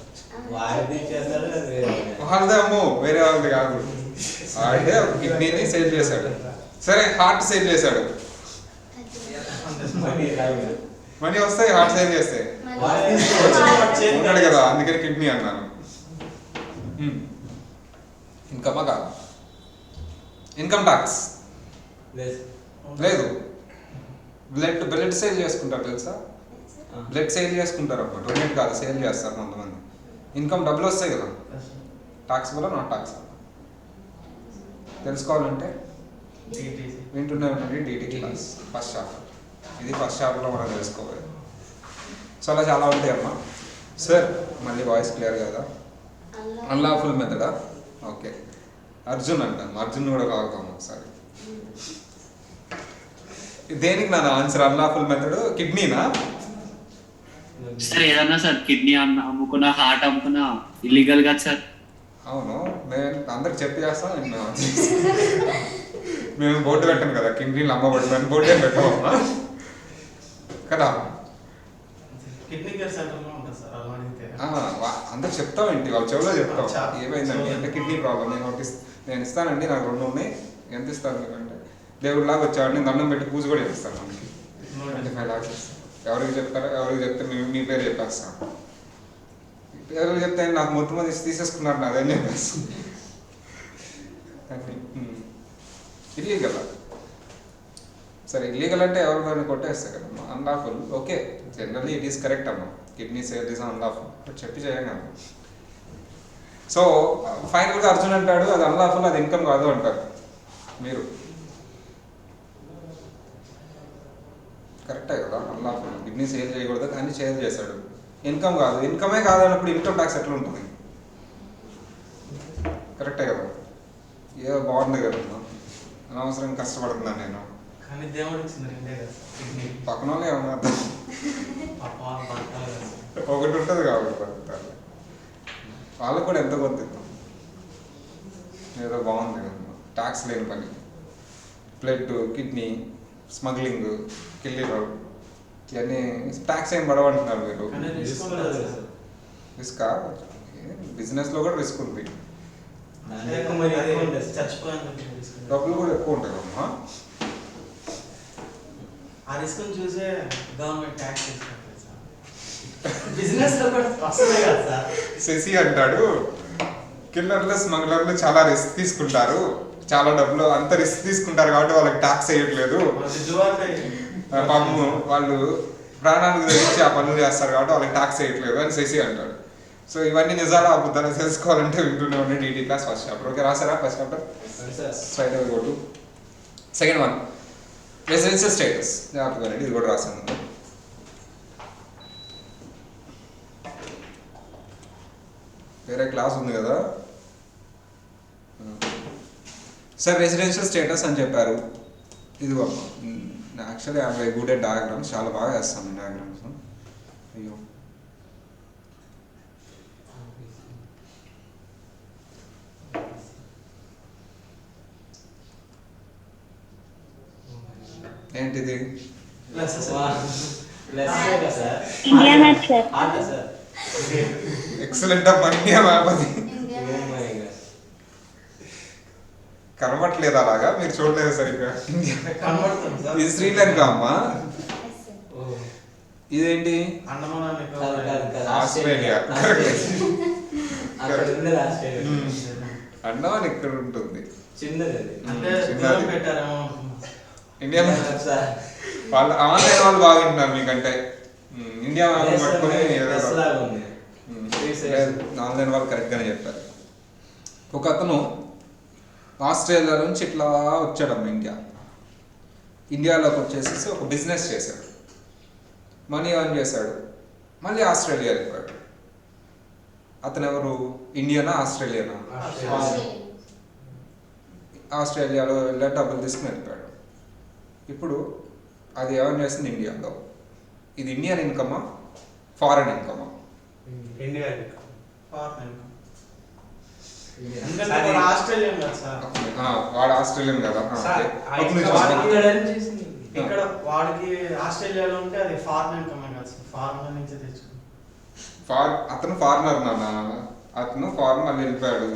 వాడిది చేస్తాడు అది వేరే వాడిది. వాళ్ళదే అమ్మో, వేరే వాళ్ళది కాదు. వాడే కిడ్నీని సేల్ చేశాడు. సరే, హార్ట్ సేల్ చేశాడు. మనీ రాదు. మనీ వస్తాయి హార్ట్ సేల్ చేస్తే. ఉన్నాడు కదా, అందుకని కిడ్నీ అన్నాను. ఇన్కమా కాదు? ఇన్కమ్ ట్యాక్స్ లేదు. బ్లడ్ సేల్ చేసుకుంటారు తెలుసా? బ్లడ్ సేల్ చేసుకుంటారు అప్పుడు. డొనేట్ కాదు, సేల్ చేస్తారు కొంతమంది. ఇన్కమ్ డబ్బులు వస్తాయి కదా, టాక్సిబుల్ నాట్ టాక్సిబుల్ తెలుసుకోవాలంటే వింటూనే ఉండండి. DT class first chapter. ఇది ఫస్ట్ చాప్టర్లో మనం తెలుసుకోవాలి. సో అలా చాలా ఉంటాయి అమ్మా. సార్ మళ్ళీ వాయిస్ క్లియర్ కదా? అన్లాఫుల్ మెథడా? ఓకే. అర్జున్ అంటాను. అర్జున్ కూడా కాగుతాం ఒకసారి. దేనికి నా ఆన్సర్? అన్లాఫుల్ మెథడ్ కిడ్నీనా? సార్ ఏదన్నా సార్, కిడ్నీ అమ్ముకున్నా, హార్ట్ అమ్ముకున్నా ఇల్లీగల్ కదా సార్. అవును, నేను అందరికి చెప్పి చేస్తాను. మేము బోర్డు పెట్టాను కదా, కిడ్నీలు అమ్మబడుతుందని. బోర్డు ఏం పెట్టామమ్మా కదా? కిడ్నీ కేర్ సెంటర్లో ఉంటుంది సార్. అలా అడిగితే అందరు చెప్తాం ఏంటి, వాళ్ళ చెవులో చెప్తాం. ఏమైందండి అంటే కిడ్నీ ప్రాబ్లం, నేను ఇస్తానండి, నాకు 2 ఉన్నాయి, ఎంత ఇస్తాను అంటే దేవుడిలాగా వచ్చాడు, దండం పెట్టి పూజ కూడా చేస్తాను. మనకి 25 lakhs ఇస్తాను. ఎవరికి చెప్తారో, ఎవరికి చెప్తే మీ పేరు చెప్పేస్తాను. ఎవరికి చెప్తే నాకు మొత్తం మంది తీసేసుకున్నారు, నాదేం చెప్పేస్తాను. ఇల్లీగల్. సరే, ఇల్లీగల్ అంటే ఎవరిని కొట్టేస్తాయి కదమ్మా. Unlawful okay, generally it is correct అమ్మా. కిడ్నీ సేల్ ఇస్ అన్లాఫుల్, చెప్పి చేయండి అమ్మా. సో ఫైనల్గా అర్జున్ అంటాడు అది అన్లాఫుల్, అది ఇన్కమ్ కాదు అంటారు మీరు. కరెక్టే కదా? అన్లాఫుల్, కిడ్నీ సేల్ చేయకూడదు కానీ సేల్ చేశాడు. ఇన్కమ్ కాదు. ఇన్కమే కాదన్నప్పుడు ఇన్కమ్ ట్యాక్స్ ఎట్లా ఉంటుంది? కరెక్టే కదా? ఏదో బాగుంది కదమ్మా, అనవసరం కష్టపడుతున్నాను నేను. కానీ దేవుడు ఇచ్చింది రెండే కదా కిడ్నీ. పక్కన వాళ్ళు ఏమన్నా ఒకటి ఉంటుంది కాబట్టి వాళ్ళకు కూడా ఎంత కొంత ఇద్దాం. ఏదో బాగుంది కదమ్మా, ట్యాక్స్ లేని పని. బ్లడ్, కిడ్నీ, స్మగ్లింగ్, కిల్లీలు, ఇవన్నీ ట్యాక్స్ ఏం పడవంటున్నారు మీరు. రిస్క్? బిజినెస్లో కూడా రిస్క్ ఉంది, డబ్బులు కూడా ఎక్కువ ఉంటాయి కదమ్మా. ఆ రిస్క్ చూసే గవర్నమెంట్ ట్యాక్స్ బిజినెస్ లో కూడా వస్తుంది కదా సార్. శశి అంటాడు కిల్లర్లు, స్మగ్లర్లు చాలా రిస్క్ తీసుకుంటారు, చాలా డబ్బులు అంత రిస్క్ తీసుకుంటారు కాబట్టి వాళ్ళకి ట్యాక్స్ వేయట్లేదు. పాపం వాళ్ళు ప్రాణాలకు తెచ్చి ఆ పనులు చేస్తారు కాబట్టి వాళ్ళకి ట్యాక్స్ వేయట్లేదు అని శశి అంటాడు. సో ఇవన్నీ నిజాలు అబద్ధాలు తెలుసుకోవాలంటే వింటూనే ఉండి DT class first chapter. Okay, రాసారా first chapter? Straight away go to second one, residential status. జాగ్రత్తగా ఇది కూడా రాసాను. వేరే క్లాస్ ఉంది కదా సార్. రెసిడెన్షియల్ స్టేటస్ అని చెప్పారు. ఇది actually I good at diagrams, చాలా బాగా వేస్తాను డయాగ్రామ్స్. అయ్యో ఏంటిది? ప్లస్ ప్లస్ కదా సార్? India match sir. ఆట sir. Excellent of India map అది. India Oh my God. కనబట్లేదు అలాగా, మీరు చూడలేదు సరిగ్గా. కనబడుతుంది సార్. ఇది శ్రీలంక అమ్మా. Yes sir. Oh. ఇదేంటి? అండమాన్ అండ్ కాదు, నికోబార్ కాదు, కాదు. ఆస్ట్రేలియా. అక్కడ ఉండదు ఆస్ట్రేలియా. అండమాన్ ఇక్కడ ఉంటుంది. చిన్నది అది. అంటే చిన్నది. దూరం పెట్టారేమో అనుకున్నా. India sir. వాళ్ళు ఆన్లైన్ వాళ్ళు బాగుంటున్నారు మీకంటే. ఇండియా వాళ్ళు Yes, sir. పట్టుకొని Yes, లాగా ఉంది. ఆన్లైన్ వాళ్ళు కరెక్ట్గానే చెప్పారు. ఒక అతను ఆస్ట్రేలియా నుంచి ఇట్లా వచ్చాడమ్మ ఇండియాలోకి వచ్చేసి ఒక బిజినెస్ చేశాడు, మనీ ఎర్న్ చేశాడు, మళ్ళీ ఆస్ట్రేలియా వెళ్ళిపోయాడు. అతను ఎవరు? ఇండియానా ఆస్ట్రేలియానా? ఆస్ట్రేలియాలో వెళ్ళి డబ్బులు తీసుకుని వెళ్ళిపోయాడు. ఇప్పుడు అది ఎర్న్ చేసింది ఇండియాలో. ఇది ఇండియన్ ఇన్కమా ఫారెన్ ఇన్కమా? India foreign income. ఎందుకంటే వాడు ఆస్ట్రేలియన్ కదా సార్. వాడు ఆస్ట్రేలియన్ కదా. సార్, ఒక నిమిషం. ఇక్కడ ఏం చేసింది? ఇక్కడ వాడికి ఆస్ట్రేలియాలో ఉంటే అది ఫారెన్ ఇన్కమ్ కదా సార్. ఫారెన్ నుంచే తెచ్చుకుంది. అతను ఫారినర్ నాన్న, అతను ఫారెన్ మళ్ళీ వెళ్ళిపోయాడు.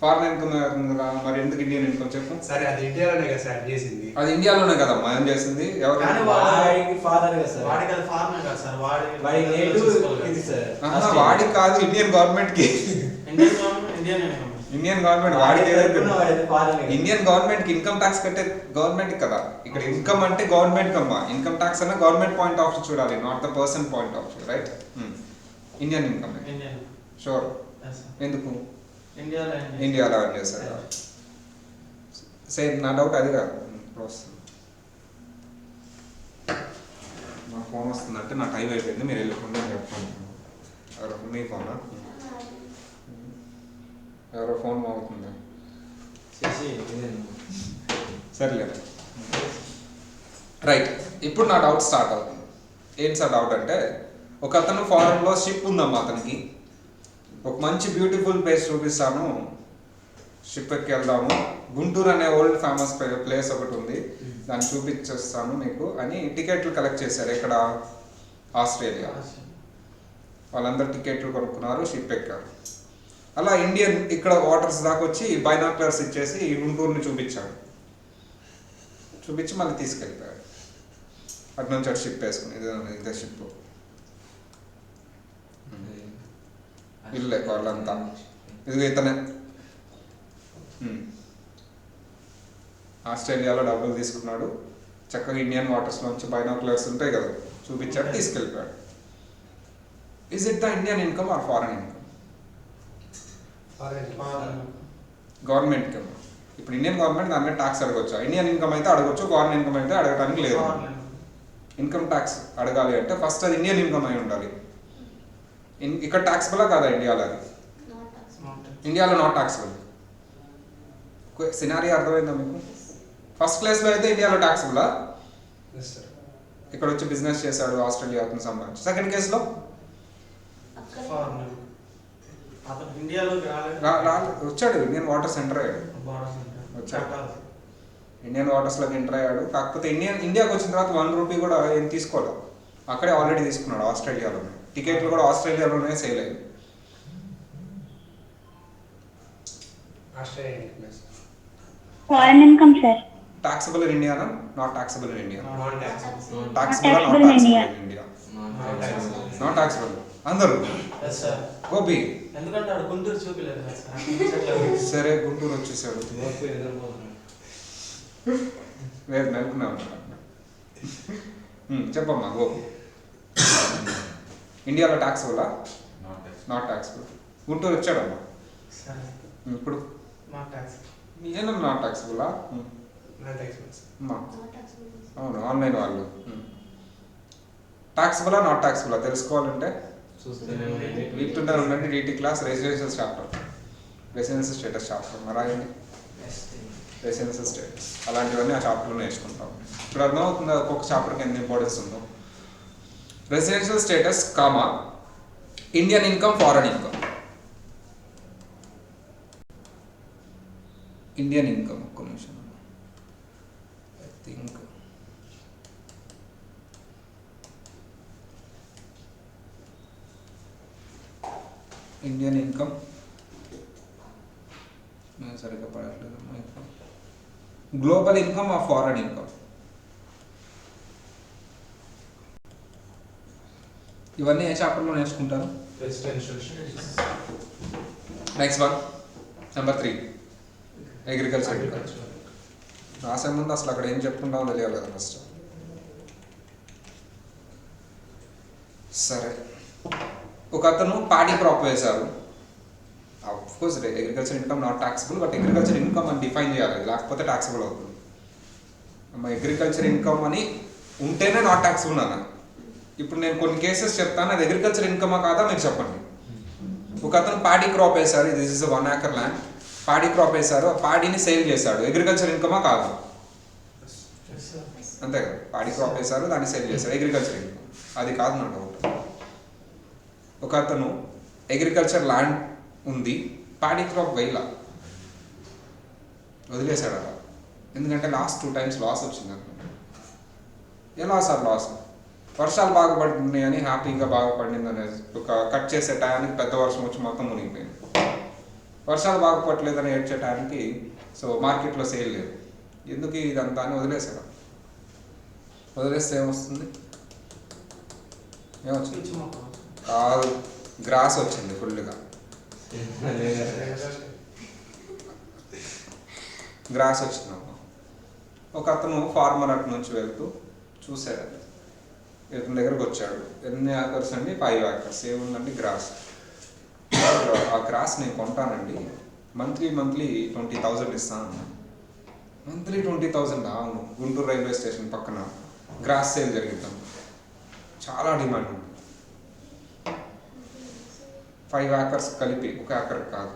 ఫారెన్ ఇన్కమ్ కదా, మరి ఎందుకు ఇండియన్ ఇన్కమ్ చెప్పు? సరే అది ఇండియాలోనే కదా సార్ చేసింది. అది ఇండియాలోనే కదమ్మా ఏం చేసింది. ఎవరు? కానీ వాడికి ఫాదర్ కదా సార్. వాడికి అది ఫారెన్ కదా సార్. వాడికి నేటివ్ ఇది సార్. ఆహా, వాడికి కాదు, ఇండియన్ గవర్నమెంట్ కి. Indian income. ఇండియన్ గవర్నమెంట్ వాడికి ఏదైతే ఫాదర్ ఇండియన్ గవర్నమెంట్ కి ఇన్కమ్ ట్యాక్స్ కట్టే గవర్నమెంట్ కదా. ఇక్కడ ఇన్కమ్ అంటే గవర్నమెంట్ కమ్మా. ఇన్కమ్ ట్యాక్స్ అన్న గవర్నమెంట్ పాయింట్ ఆఫ్ వ్యూ చూడాలి, not the person point of view, right? Indian income Indian. Sure. Yes, sir. ఎందుకు? ఇండియాలో ఇండియాలో ఎర్న్ చేశారు. సేమ్ నా డౌట్ అది కాదు. ఇప్పుడు వస్తుంది. నా ఫోన్ వస్తుందంటే నా టైం అయిపోయింది, మీరు వెళ్ళకుండా చెప్పండి. ఎవరో మీ ఫోనా? ఎవరో ఫోన్ అవుతుంది. చేసి సర్లే, రైట్. ఇప్పుడు నా డౌట్ స్టార్ట్ అవుతుంది. ఏంటి సార్ డౌట్ అంటే, ఒక అతను ఫారెన్లో షిప్ ఉందమ్మా అతనికి. ఒక మంచి బ్యూటిఫుల్ ప్లేస్ చూపిస్తాను, షిప్ ఎక్కి వెళ్దాము, గుంటూరు అనే ఓల్డ్ ఫేమస్ ప్లేస్ ఒకటి ఉంది, దాన్ని చూపించేస్తాను మీకు అని టికెట్లు కలెక్ట్ చేశారు. ఇక్కడ ఆస్ట్రేలియా. వాళ్ళందరూ టికెట్లు కొనుక్కున్నారు, షిప్ ఎక్కారు. అలా ఇండియన్ ఇక్కడ వాటర్స్ దాకా వచ్చి బైనాక్లర్స్ ఇచ్చేసి గుంటూరుని చూపించాడు. చూపించి మళ్ళీ తీసుకెళ్ళిపోయాడు. అటు నుంచి అటు షిప్ వేసుకుని, ఇదే షిప్. ఇల్లే వాళ్ళంతా. ఇదిగో ఇతనే ఆస్ట్రేలియాలో డబ్బులు తీసుకున్నాడు, చక్కగా ఇండియన్ వాటర్స్లోంచి బైనాక్యులర్స్ ఉంటాయి కదా చూపించాడు, తీసుకెళ్ళిపోయాడు. Is it the Indian income or foreign income? Government income. ఇప్పుడు ఇండియన్ గవర్నమెంట్ దాని మీద ట్యాక్స్ అడగొచ్చు. ఇండియన్ ఇన్కమ్ అయితే అడగొచ్చు, ఫారెన్ ఇన్కమ్ అయితే అడగడానికి లేదు. ఇన్కమ్ ట్యాక్స్ అడగాలి అంటే ఫస్ట్ అది ఇండియన్ ఇన్కమ్ అయి ఉండాలి. ఇక్కడ ట్యాక్సిబుల్ కాదా ఇండియాలో? అది ఇండియాలో నాట్ ట్యాక్సిబుల్. సినారీ అర్థమైందా మీకు? ఫస్ట్ ప్లేస్లో అయితే ఇండియాలో ట్యాక్సిబులా, ఇక్కడ వచ్చి బిజినెస్ చేశాడు ఆస్ట్రేలియాకు సంబంధించి. సెకండ్ కేసులో వచ్చాడు, ఇండియన్ వాటర్స్ ఎంటర్ అయ్యాడు. వచ్చాడు, ఇండియన్ వాటర్స్లోకి ఎంటర్ అయ్యాడు. కాకపోతే ఇండియాకి వచ్చిన తర్వాత ₹1 కూడా ఏం తీసుకోలేదు, అక్కడే ఆల్రెడీ తీసుకున్నాడు ఆస్ట్రేలియాలోనే. టికెట్లు కూడా ఆస్ట్రేలియాలోనే సేల్ అయ్యాయి. Foreign income sir. taxable in India, no? Not taxable in India. Non-taxable. Taxable or not taxable in taxable India. in India. Non-taxable. Not taxable. అందరూ Yes, sir. గోపి ఎందుకంటే ఆడు గుంటూరు చూపిలేదు కదా సార్. సరే గుంటూరు వచ్చేసాడు. గోపి నిద్రపోతున్నాడు. లేదు నెలకొనే ఉంటాడు. చెప్పమ్మా గోపి. ఇండియాలో ట్యాక్సబులా? Not taxable. గుంటూరు వచ్చాడమ్మా. సరే. ఇప్పుడు నాట్ ట్యాక్స్. ఏమన్నా నాట్ ట్యాక్సబులా? అమ్మా అవును, ఆన్లైన్ వాళ్ళు ట్యాక్సబులా నాట్ ట్యాక్సబులా తెలుసుకోవాలంటే చూస్తూనే వీక్తుంటారు ఉండండి. DT class residential chapter, residential status chapter రాయండి. రెసిడెన్షియల్ స్టేటస్ అలాంటివన్నీ ఆ చాప్టర్లో నేర్చుకుంటాం. ఇప్పుడు అర్థమవుతుందా ఒక్కొక్క చాప్టర్కి ఎంత ఇంపార్టెన్స్ ఉందో. Residential status comma Indian income foreign income. Indian income ఒక్క నిమిషం. ఐ థింక్ ఇండియన్ ఇన్కమ్ సరిగ్గా పడట్లేదు. Global income or foreign income, ఇవన్నీ ఏ చాప్టర్లో నేర్చుకుంటారు? Next one number 3 agriculture income. రాసే ముందు అసలు అక్కడ ఏం చెప్పుకుంటామో తెలియాలి కదా ఫస్ట్. సరే, ఒక అతను పాడి క్రాప్ వేశారు. Of course agriculture income not taxable, but agriculture income అని డిఫైన్ చేయాలి, లేకపోతే ట్యాక్సిబుల్ అవుతుంది. అగ్రికల్చర్ ఇన్కమ్ అని ఉంటేనే నాట్ ట్యాక్సిబుల్ అన్న. ఇప్పుడు నేను కొన్ని కేసెస్ చెప్తాను, అది అగ్రికల్చర్ ఇన్కమా కాదా మీరు చెప్పండి. ఒక అతను పాడి క్రాప్ వేశారు, దిస్ ఇస్ 1 acre ల్యాండ్. పాడి క్రాప్ వేశారు, ఆ పాడిని సేల్ చేశాడు, అగ్రికల్చర్ ఇన్కమా కాదా? అంతే కదా, పాడి క్రాప్ వేశారు, దాన్ని సేల్ చేశారు, అగ్రికల్చర్ ఇన్కమ్. అది కాదు నా డౌట్. ఒక అతను అగ్రికల్చర్ ల్యాండ్ ఉంది, పాడి క్రాప్ వేయాల, వదిలేశాడు అలా. ఎందుకంటే లాస్ట్ 2 times లాస్ వచ్చింది అనుకుంటా. ఎలా సార్ లాస్? వర్షాలు బాగా పడుతున్నాయి అని హ్యాపీగా బాగా పడింది అనేది ఒక కట్ చేసే టయానికి పెద్ద వర్షం వచ్చి మొత్తం మునిగిపోయింది. వర్షాలు బాగా పట్టలేదని ఏడ్చే టయానికి సో మార్కెట్లో సేల్ లేదు. ఎందుకు ఇదంతా అని వదిలేశాడు. వదిలేస్తే ఏమొస్తుంది? ఏమొచ్చింది? కాదు, గ్రాస్ వచ్చింది ఫుల్గా. గ్రాస్ వచ్చిందమ్మా. ఒక అతను ఫార్మర్ అటు నుంచి వెళ్తూ చూశాడు, ఇతని దగ్గరకు వచ్చాడు. ఎన్ని ఏకర్స్ అండి? 5 acres. ఏముందండి? గ్రాస్. ఆ గ్రాస్ నేను కొంటానండి, మంత్లీ 20,000 ఇస్తాను. మంత్లీ 20,000? అవును. గుంటూరు రైల్వే స్టేషన్ పక్కన గ్రాస్ సేల్ జరిగిద్దాం. చాలా డిమాండ్ ఉంది. 5 acres కలిపి, 1 acre కాదు.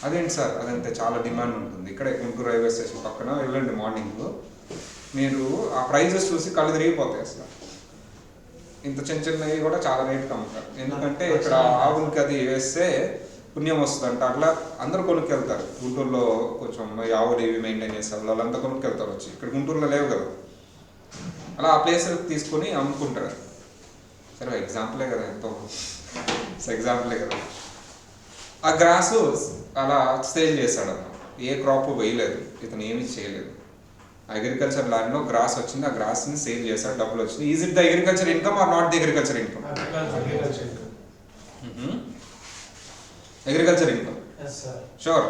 అదేంటి సార్? అదంతే, చాలా డిమాండ్ ఉంటుంది. ఇక్కడే గుంటూరు రైల్వే స్టేషన్ పక్కన వెళ్ళండి మార్నింగ్, మీరు ఆ ప్రైజెస్ చూసి కళ్ళు తిరిగిపోతాయి అసలు. ఇంత చిన్నవి కూడా చాలా రేట్కి అమ్ముతారు. ఎందుకంటే ఇక్కడ ఆవులకి అది వేస్తే పుణ్యం వస్తుందంట. అట్లా అందరూ కొనుక్కెళ్తారు. గుంటూరులో కొంచెం ఆవులు ఇవి మెయింటైన్ చేసే వాళ్ళంతా కొనుక్కెళ్తారు వచ్చి. ఇక్కడ గుంటూరులో లేవు కదా, అలా ఆ ప్లేస్ తీసుకొని అమ్ముకుంటారు. సరే ఎగ్జాంపులే కదా, ఎంతో ఎగ్జాంపులే కదా. ఆ గ్రాసు అలా సేల్ చేశాడు అన్న. ఏ క్రాప్ వేయలేదు, ఇతను ఏమీ చేయలేదు. అగ్రికల్చర్ ల్యాండ్లో గ్రాస్ వచ్చింది, ఆ గ్రాస్ని సేల్ చేశాడు, డబ్బులు వచ్చింది. Is it the agriculture income or not the agriculture income? Agriculture income. Sure.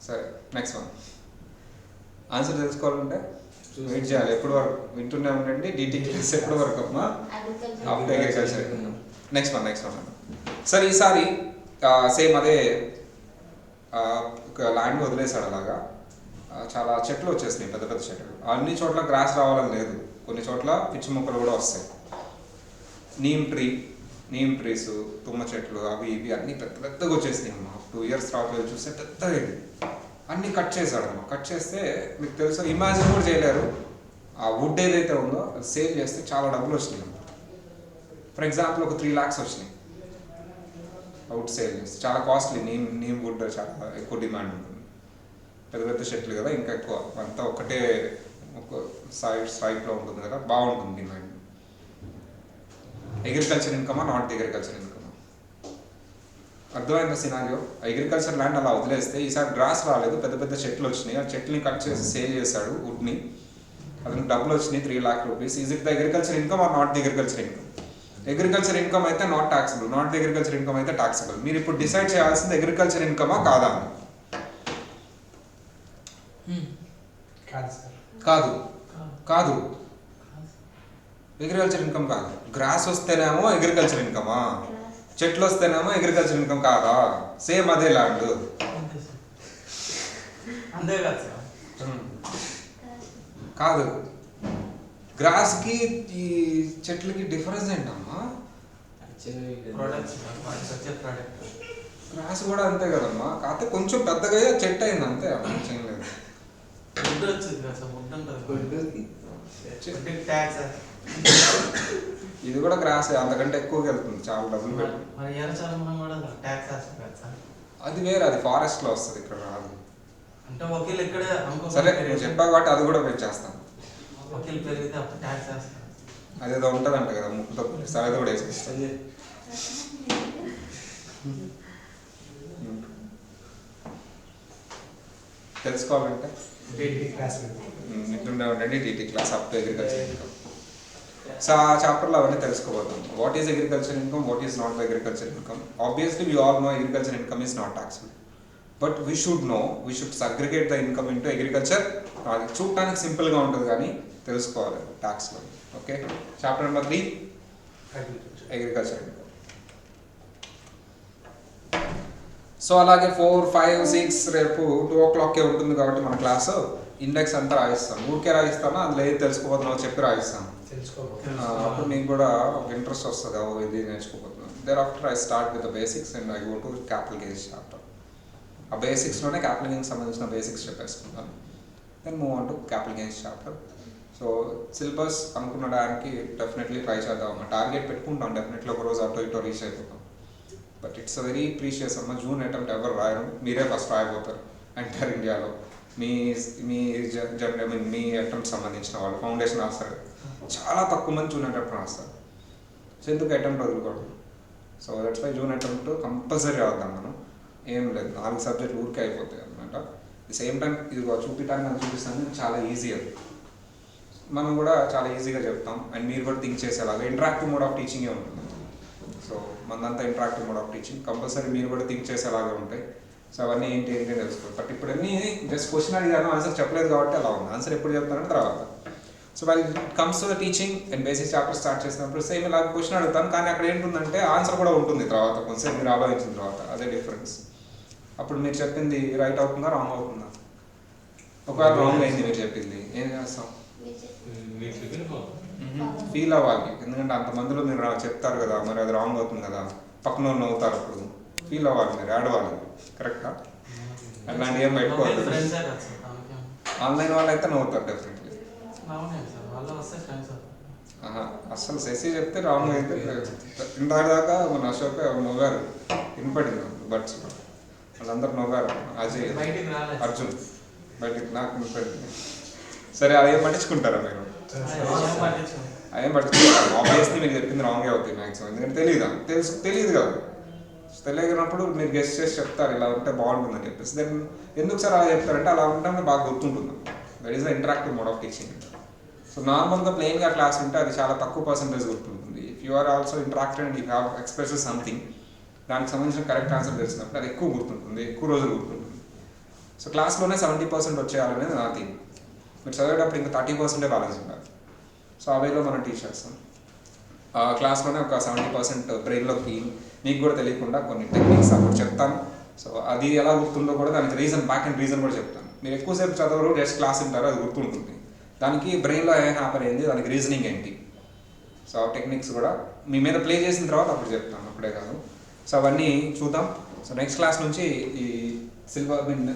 సరే, నెక్స్ట్ వన్. ఆన్సర్ తెలుసుకోవాలంటే వెయిట్ చేయాలి. ఎప్పుడు వరకు వింటూనే ఉండండి. డీటీకి ఎప్పుడు వరకు అమ్మా? After agriculture income. Next one. సరే, ఈసారి సేమ్ అదే ఒక ల్యాండ్ వదిలేశాడు. అలాగా చాలా చెట్లు వచ్చేసినాయి, పెద్ద పెద్ద చెట్లు. అన్ని చోట్ల గ్రాస్ రావాలని లేదు, కొన్ని చోట్ల పిచ్చి మొక్కలు కూడా వస్తాయి. నీమ్ ట్రీస్, తుమ్మ చెట్లు, అవి ఇవి అన్నీ పెద్ద పెద్దగా వచ్చేసినాయి అమ్మా. 2 years తర్వాత చూస్తే పెద్దగా ఇది అన్నీ కట్ చేశాడమ్మా. కట్ చేస్తే మీకు తెలుసు, ఇమాజిన్ కూడా చేయలేరు. ఆ వుడ్ ఏదైతే ఉందో అది సేల్ చేస్తే చాలా డబ్బులు వచ్చినాయి అమ్మా. ఫర్ ఎగ్జాంపుల్ ఒక 3 lakhs వచ్చినాయి వుడ్ సేల్ చేస్తే. చాలా కాస్ట్లీ. నీమ్ వుడ్ చాలా ఎక్కువ డిమాండ్ ఉంటుంది. పెద్ద పెద్ద చెట్లు కదా, ఇంకా ఎక్కువ. అంతా ఒకటే ఒక సైడ్లో ఉంటుంది కదా, బాగుంటుంది డిమాండ్. అగ్రికల్చర్ ఇన్కమా నాట్ అగ్రికల్చర్ ఇన్కమా? అర్థమైంది సినారియో. అగ్రికల్చర్ ల్యాండ్ అలా వదిలేస్తే ఈసారి గ్రాస్ రాలేదు, పెద్ద పెద్ద చెట్లు వచ్చినాయి. ఆ చెట్లని కట్ చేసి సేల్ చేశాడు వుడ్ని, అతనికి డబ్బులు వచ్చినాయి 3 lakh rupees. Is it the agriculture income or not the agriculture income? Agriculture income అయితే not taxable, not the agriculture income అయితే ట్యాక్సిబుల్. మీరు ఇప్పుడు డిసైడ్ చేయాల్సింది అగ్రికల్చర్ ఇన్కమా కాదా అని. కాదు, అగ్రికల్చర్ ఇన్కమ్ కాదు. గ్రాస్ వస్తేనేమో అగ్రికల్చర్ ఇన్కమా, చెట్లు వస్తేనేమో అగ్రికల్చర్ ఇన్కమ్ కాదా? సేమ్ అదే ల్యాండ్. కాదు, గ్రాస్కి ఈ చెట్లకి డిఫరెన్స్ ఏంటమ్మా? గ్రాస్ కూడా అంతే కదమ్మా, కాకపోతే కొంచెం పెద్దగా చెట్టు అయింది అంతే, చేయలేదు. ఇది కూడా గ్రాస్, అంతకంటే ఎక్కువగా వెళ్తుంది, చాలా డబ్బులు పెట్టి. అది వేరే, అది ఫారెస్ట్ లో వస్తుంది, ఇక్కడ రాదు. సరే నువ్వు చెప్పావు కాబట్టి అది కూడా వెయిట్ చేస్తాను. అదేదో ఉంటుందంట కదా ముక్కుతో పోలిస్తే అది కూడా వేసేస్తాను. తెలుసుకోవాలంటే క్లాస్ ఇట్లుండే ఉండండి TT class up to agriculture income. So ఆ చాప్టర్లో అవన్నీ తెలుసుకోబోతాం. What is agriculture income, what is not agriculture income. Obviously we all know agriculture income is not taxable, but we should know, we should segregate the income into agriculture. అది చూడటానికి సింపుల్గా ఉంటుంది కానీ తెలుసుకోవాలి ట్యాక్స్లో. Okay, chapter number 3 agriculture income. So అలాగే 4, 5, 6 రేపు 2 o'clock ఉంటుంది కాబట్టి మన క్లాసు ఇండెక్స్ అంతా రాయిస్తాం. ఊరికే రాయిస్తామా అందులో ఏది తెలుసుకోబోతున్నామో చెప్పి రాయిస్తాం. అప్పుడు మీకు కూడా ఒక ఇంట్రెస్ట్ వస్తుంది, ఇది నేర్చుకోబోతున్నాం. There after I start with the basics and I go to capital gains chapter. ఆ బేసిక్స్లోనే క్యాపిటల్ గెయిన్స్ సంబంధించిన బేసిక్స్ చెప్పేసుకుంటాను. Then move on to capital gains chapter. So syllabus అనుకున్న దానికి డెఫినెట్లీ ట్రై చేద్దాం. టార్గెట్ పెట్టుకుంటాం, డెఫినెట్లీ ఒక రోజు అటో ఇటో రీచ్ అయిపోతాం. But it's a very precious అమ్మ. జూన్ అటెంప్ట్ ఎవరు రాయరు, మీరే ఫస్ట్ రాయబోతారు ఎంటైర్ ఇండియాలో. మీ మీ మీ అటెంప్ట్ సంబంధించిన వాళ్ళు ఫౌండేషన్ రాస్తారు, చాలా తక్కువ మంది జూన్ అటెంప్ట్ రాస్తారు. సో ఎందుకు అటెంప్ట్ వదులుకోవడం. So that's why June attempt compulsory రాద్దాం మనం. ఏం లేదు, 4 సబ్జెక్టులు ఊరికే అయిపోతాయి అనమాట. ది సేమ్ టైం ఇది చూపించడానికి నాకు చూపిస్తాను, చాలా ఈజీ అది. మనం కూడా చాలా ఈజీగా చెప్తాం అండ్ మీరు కూడా థింక్ చేసేలాగా ఇంటరాక్టివ్ మోడ్ ఆఫ్ టీచింగే ఉంటుంది. సో మనదంతా interactive mode of teaching, compulsory మీరు కూడా థింక్ చేసేలాగా ఉంటాయి. సో అవన్నీ ఏంటి తెలుసుకోవాలి. బట్ ఇప్పుడు అన్నీ జస్ట్ క్వశ్చన్ అడిగాను, ఆన్సర్ చెప్పలేదు కాబట్టి అలా ఉంది. ఆన్సర్ ఎప్పుడు చెప్తానంటే తర్వాత. సో వాళ్ళు comes to the teaching and basic chapter start చేసినప్పుడు సేమ్ ఇలా క్వశ్చన్ అడుగుతాను, కానీ అక్కడ ఏంటుందంటే ఆన్సర్ కూడా ఉంటుంది తర్వాత కొంచెం మీరు ఆలోచించిన తర్వాత. అదే డిఫరెన్స్. అప్పుడు మీరు చెప్పింది రైట్ అవుతుందా రాంగ్ అవుతుందా? ఒకవేళ రాంగ్ అయింది మీరు చెప్పింది, ఏం చేస్తాం? ఫీల్ అవ్వాలి, ఎందుకంటే అంతమందిలో మీరు చెప్తారు కదా, మరి అది రాంగ్ అవుతుంది కదా, పక్కన వాళ్ళు నవ్వుతారు. అప్పుడు ఫీల్ అవ్వాలి, మీరు ఏడవాలి. కరెక్టా? అట్లాంటి ఏం పెట్టుకోవాలి. ఆన్లైన్ వాళ్ళు అయితే నవ్వుతారు డెఫినెట్లీ. అసలు శశి చెప్తే రాంగ్ అయితే ఇందాక దాకా మన అశోక్ నవ్వారు, వినపడింది బట్స్ వాళ్ళందరూ నవ్వారు. అజయ్, అర్జున్ బయటికి నాకు వినపడింది. సరే అదేం పట్టించుకుంటారా మీరు? అదేం పట్టించుకుంటారు. ఆబ్వియస్లీ మీకు చెప్పింది రాంగే అవుతాయి మ్యాక్సిమం, ఎందుకంటే తెలియదు కదా. తెలియనప్పుడు మీరు గెస్ట్ చేసి చెప్తారు ఇలా ఉంటే బాగుంటుందని చెప్పేసి. దెన్ ఎందుకు సార్ అలా చెప్తారంటే అలా ఉంటే బాగా గుర్తుంటుంది. That is the interactive mode of teaching. So నార్మల్గా ప్లెయిన్గా క్లాస్ ఉంటే అది చాలా తక్కువ పర్సెంటేజ్ గుర్తుంటుంది. If you are also interacted and you have expresses something, దానికి సంబంధించిన కరెక్ట్ ఆన్సర్ తెలిసినప్పుడు అది ఎక్కువ గుర్తుంటుంది, ఎక్కువ రోజులు గుర్తుంటుంది. సో క్లాస్లోనే 70% వచ్చేయాలనేది నా థింగ్. మీరు చదివేటప్పుడు ఇంకా 30% బ్యాలెన్స్ ఉండాలి. సో ఆ వేలో మనం టీచ్ చేస్తాం. క్లాస్లోనే ఒక 70% బ్రెయిన్లోకి మీకు కూడా తెలియకుండా కొన్ని టెక్నిక్స్ అప్పుడు చెప్తాను. సో అది ఎలా గుర్తుందో కూడా దానికి రీజన్, బ్యాక్ అండ్ రీజన్ కూడా చెప్తాను. మీరు ఎక్కువసేపు చదవరు, జస్ట్ క్లాస్ వింటారు, అది గుర్తుంటుంది. దానికి బ్రెయిన్లో ఏం హ్యాపర్ అయింది, దానికి రీజనింగ్ ఏంటి, సో ఆ టెక్నిక్స్ కూడా మీ మీద ప్లే చేసిన తర్వాత అప్పుడు చెప్తాను, అప్పుడే కాదు. సో అవన్నీ చూద్దాం. సో నెక్స్ట్ క్లాస్ నుంచి ఈ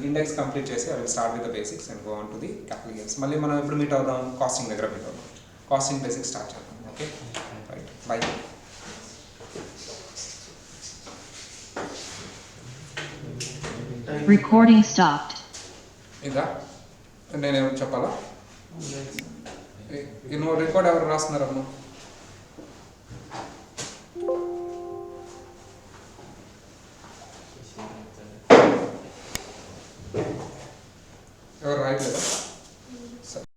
ఇండెక్స్ కంప్లీట్ చేసి I will start with the basics and go on to the capital gains. మళ్ళీ మనం ఎప్పుడు మీట్ అవుదాం? కాస్టింగ్ దగ్గర మీట్ అవుదాం. కాస్టింగ్ బేసిక్స్ స్టార్ట్ చేద్దాం. Okay, right, by. Recording stopped. ఇదా నేనేమో చెప్పాలా? నువ్వు రికార్డ్ ఎవరు రాస్తున్నారమ్మా? ఎవరు రాయట్లేదా?